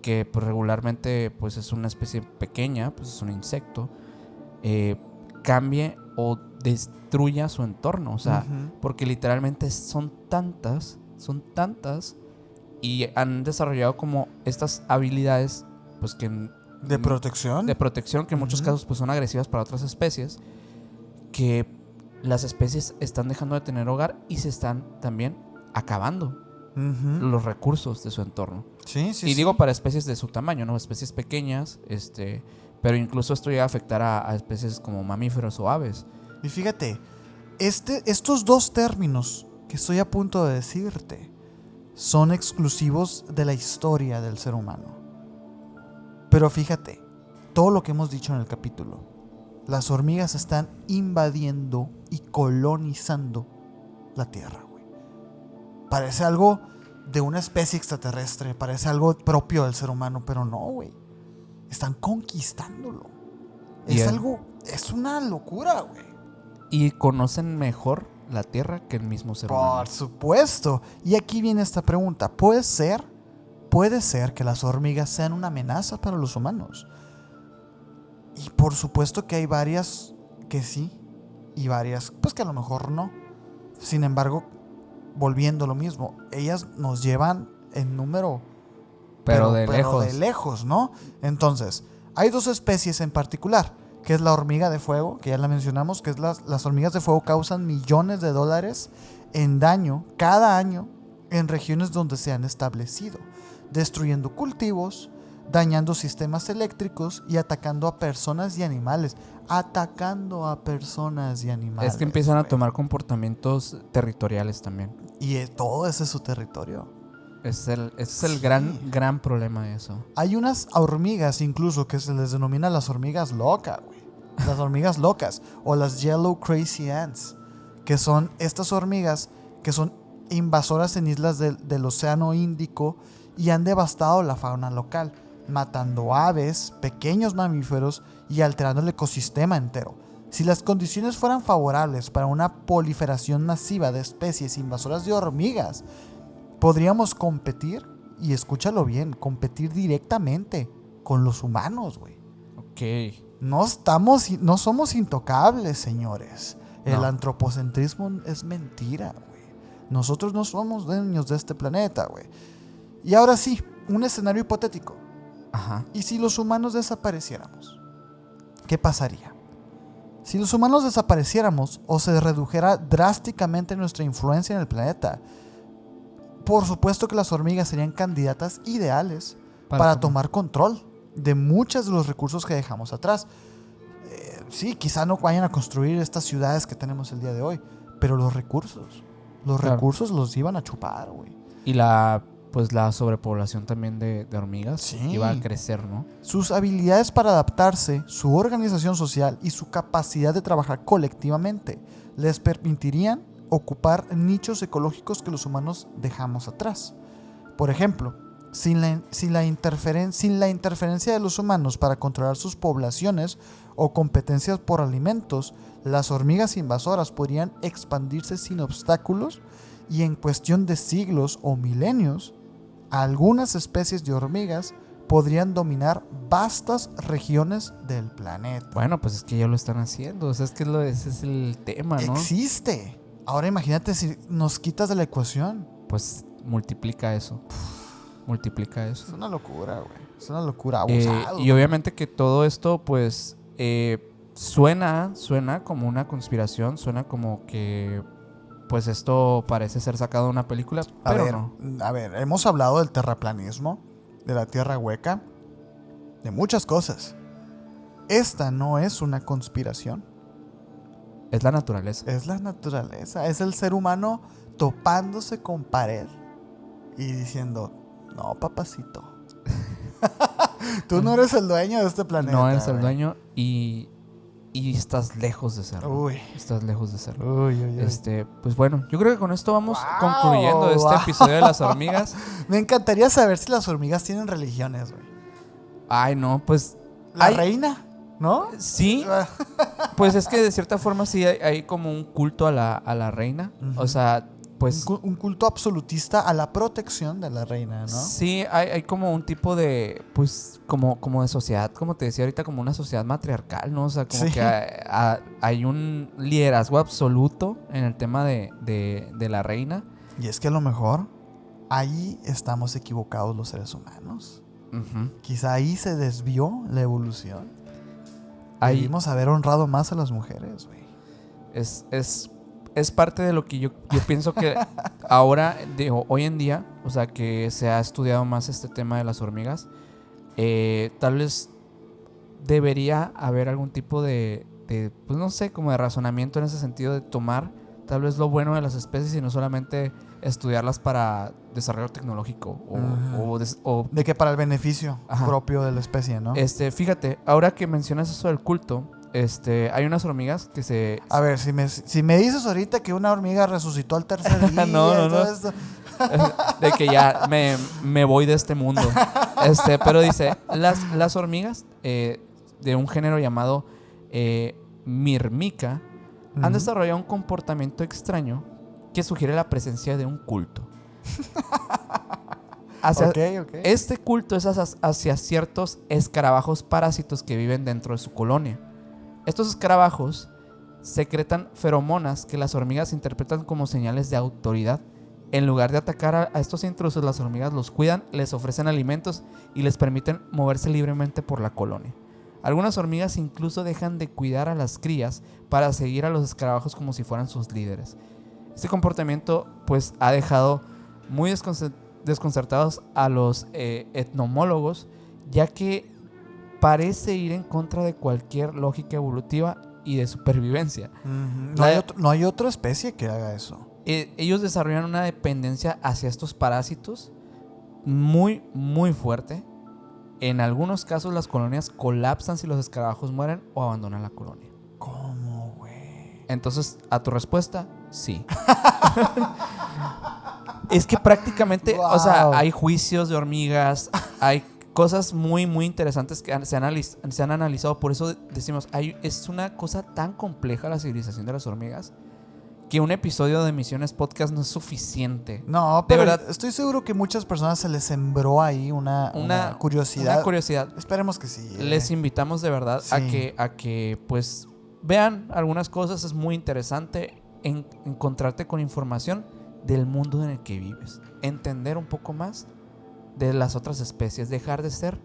que pues, regularmente pues, es una especie pequeña, pues es un insecto, cambie o destruya su entorno. O sea, porque literalmente son tantas y han desarrollado como estas habilidades pues que de protección que en muchos casos pues son agresivas para otras especies, que las especies están dejando de tener hogar y se están también acabando los recursos de su entorno. Sí, sí, y sí. digo para especies de su tamaño, ¿no? Especies pequeñas, pero incluso esto llega a afectar a especies como mamíferos o aves. Y fíjate, estos dos términos que estoy a punto de decirte son exclusivos de la historia del ser humano. Pero fíjate, todo lo que hemos dicho en el capítulo, las hormigas están invadiendo y colonizando la Tierra, güey. Parece algo de una especie extraterrestre, parece algo propio del ser humano, pero no, güey. Están conquistándolo. Es una locura, güey. Y conocen mejor la Tierra que el mismo ser humano. Por supuesto. Y aquí viene esta pregunta. ¿Puede ser que las hormigas sean una amenaza para los humanos? Y por supuesto que hay varias que sí y varias pues que a lo mejor no. Sin embargo, volviendo a lo mismo, ellas nos llevan en número pero de lejos, ¿no? Entonces, hay dos especies en particular, que es la hormiga de fuego, que ya la mencionamos, que es las hormigas de fuego causan millones de dólares en daño cada año en regiones donde se han establecido, destruyendo cultivos, dañando sistemas eléctricos y atacando a personas y animales. Es que empiezan a tomar comportamientos territoriales también. Y todo ese es su territorio. Es el gran problema de eso. Hay unas hormigas incluso que se les denomina las hormigas locas, güey. Las hormigas locas o las Yellow Crazy Ants, que son estas hormigas que son invasoras en islas del Océano Índico y han devastado la fauna local, matando aves, pequeños mamíferos y alterando el ecosistema entero. Si las condiciones fueran favorables para una proliferación masiva de especies invasoras de hormigas, podríamos competir, y escúchalo bien, competir directamente con los humanos, güey. Ok. No somos intocables, señores. El antropocentrismo es mentira, güey. Nosotros no somos dueños de este planeta, güey. Y ahora sí, un escenario hipotético. Ajá. ¿Y si los humanos desapareciéramos? ¿Qué pasaría? Si los humanos desapareciéramos o se redujera drásticamente nuestra influencia en el planeta, por supuesto que las hormigas serían candidatas ideales para tomar control de muchos de los recursos que dejamos atrás. Sí, quizá no vayan a construir estas ciudades que tenemos el día de hoy, pero los recursos los iban a chupar, güey. Y la sobrepoblación también de hormigas iba a crecer, ¿no? Sus habilidades para adaptarse, su organización social y su capacidad de trabajar colectivamente les permitirían ocupar nichos ecológicos que los humanos dejamos atrás. Por ejemplo, sin la interferencia de los humanos para controlar sus poblaciones o competencias por alimentos, las hormigas invasoras podrían expandirse sin obstáculos y en cuestión de siglos o milenios, algunas especies de hormigas podrían dominar vastas regiones del planeta. Bueno, pues es que ya lo están haciendo. O sea, ese es el tema, ¿no? Existe. Ahora imagínate si nos quitas de la ecuación. Pues multiplica eso. Es una locura, güey. Es una locura. Abusado. Y obviamente que todo esto, pues, suena como una conspiración. Suena como que, pues, esto parece ser sacado de una película. Pero no. A ver, hemos hablado del terraplanismo. de la tierra hueca, de muchas cosas. Esta no es una conspiración. Es la naturaleza. Es la naturaleza. Es el ser humano topándose con pared y diciendo, no, papacito. Tú no eres el dueño de este planeta. No eres el dueño y estás lejos de serlo. Uy. Estás lejos de serlo. Uy, uy, uy. Pues bueno, yo creo que con esto vamos Wow, concluyendo este wow. episodio de las hormigas. Me encantaría saber si las hormigas tienen religiones, güey. Ay, no, pues... La reina, ¿no? Sí, pues es que de cierta forma sí hay como un culto a la reina. Uh-huh. O sea, pues... Un culto absolutista a la protección de la reina, ¿no? Sí, hay como un tipo de, pues, como de sociedad, como te decía ahorita, como una sociedad matriarcal, ¿no? O sea, como Sí. que hay un liderazgo absoluto en el tema de la reina. Y es que a lo mejor ahí estamos equivocados los seres humanos. Uh-huh. Quizá ahí se desvió la evolución. Ahí Debimos haber honrado más a las mujeres, güey. es parte de lo que yo pienso que ahora, hoy en día, o sea, que se ha estudiado más este tema de las hormigas, tal vez debería haber algún tipo de, pues no sé, como de razonamiento en ese sentido de tomar tal vez lo bueno de las especies y no solamente estudiarlas para desarrollo tecnológico o De que para el beneficio Ajá. propio de la especie, ¿no? Fíjate, ahora que mencionas eso del culto, hay unas hormigas que se... A ver, si me dices ahorita que una hormiga resucitó al tercer día No. y todo esto. de que ya me voy de este mundo. Pero dice, las hormigas de un género llamado Myrmica han desarrollado un comportamiento extraño que sugiere la presencia de un culto. Ok. Este culto es hacia ciertos escarabajos parásitos que viven dentro de su colonia. Estos escarabajos secretan feromonas que las hormigas interpretan como señales de autoridad. En lugar de atacar a estos intrusos, las hormigas los cuidan, les ofrecen alimentos y les permiten moverse libremente por la colonia. Algunas hormigas incluso dejan de cuidar a las crías para seguir a los escarabajos como si fueran sus líderes. Este comportamiento pues ha dejado muy desconcertados a los etnomólogos, ya que parece ir en contra de cualquier lógica evolutiva y de supervivencia. No hay otra especie que haga eso. Ellos desarrollan una dependencia hacia estos parásitos muy, muy fuerte. En algunos casos las colonias colapsan si los escarabajos mueren o abandonan la colonia. ¿Cómo, güey? Entonces, a tu respuesta, sí. Es que prácticamente, Wow. o sea, hay juicios de hormigas, hay cosas muy, muy interesantes que se han analizado. Por eso decimos, es una cosa tan compleja la civilización de las hormigas que un episodio de Misiones Podcast no es suficiente. No, pero de verdad, estoy seguro que muchas personas se les sembró ahí una curiosidad. Una curiosidad. Esperemos que sí. Les invitamos de verdad Sí. a que pues vean algunas cosas. Es muy interesante encontrarte con información del mundo en el que vives. Entender un poco más de las otras especies. Dejar de ser,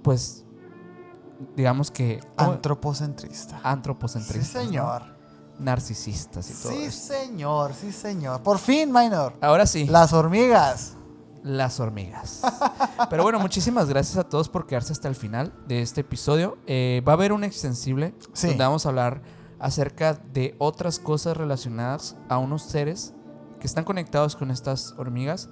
pues, digamos que... Antropocentrista. Antropocentristas. Sí, señor. ¿No? Narcisistas y todo Sí, eso. señor. Sí, señor. Por fin, Minor. Ahora sí. Las hormigas. Las hormigas. Pero bueno, muchísimas gracias a todos por quedarse hasta el final de este episodio. Va a haber un extensible donde vamos a hablar acerca de otras cosas relacionadas a unos seres que están conectados con estas hormigas.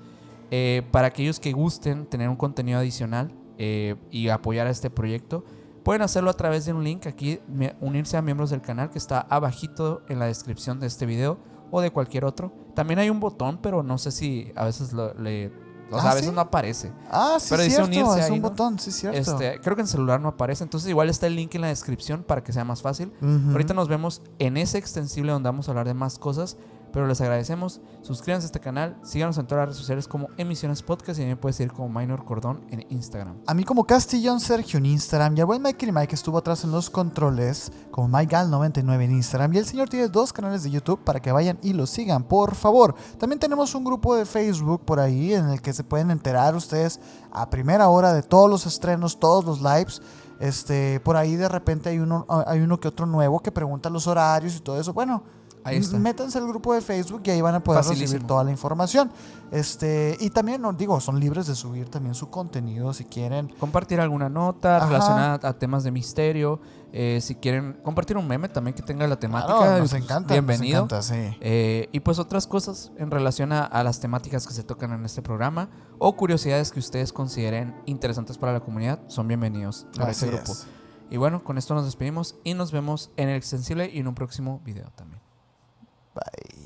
Para aquellos que gusten tener un contenido adicional y apoyar a este proyecto, pueden hacerlo a través de un link aquí, unirse a miembros del canal que está abajito en la descripción de este video o de cualquier otro. También hay un botón, pero no sé si a veces a veces ¿sí? no aparece. Sí, pero dice cierto. unirse Es ahí, un ¿no? botón, sí, cierto. Creo que en celular no aparece, entonces igual está el link en la descripción para que sea más fácil. Ahorita nos vemos en ese extensible donde vamos a hablar de más cosas, pero les agradecemos. Suscríbanse a este canal, síganos en todas las redes sociales como Emisiones Podcast y también puedes seguir como Minor Cordón en Instagram. A mí como Castillón Sergio en Instagram y al buen Mikey Mike estuvo atrás en los controles como MikeGal99 en Instagram y el señor tiene 2 canales de YouTube para que vayan y los sigan, por favor. También tenemos un grupo de Facebook por ahí en el que se pueden enterar ustedes a primera hora de todos los estrenos, todos los lives. Por ahí de repente hay uno que otro nuevo que pregunta los horarios y todo eso. Bueno, Ahí está. Métanse al grupo de Facebook y ahí van a poder recibir toda la información. Y también, digo, son libres de subir también su contenido si quieren. Compartir alguna nota relacionada a temas de misterio. Si quieren compartir un meme también que tenga la temática. Claro, nos encanta. Bienvenido. Nos encanta, sí. Y pues otras cosas en relación a las temáticas que se tocan en este programa o curiosidades que ustedes consideren interesantes para la comunidad, son bienvenidos a este grupo. Y bueno, con esto nos despedimos y nos vemos en el extensible y en un próximo video también. Bye.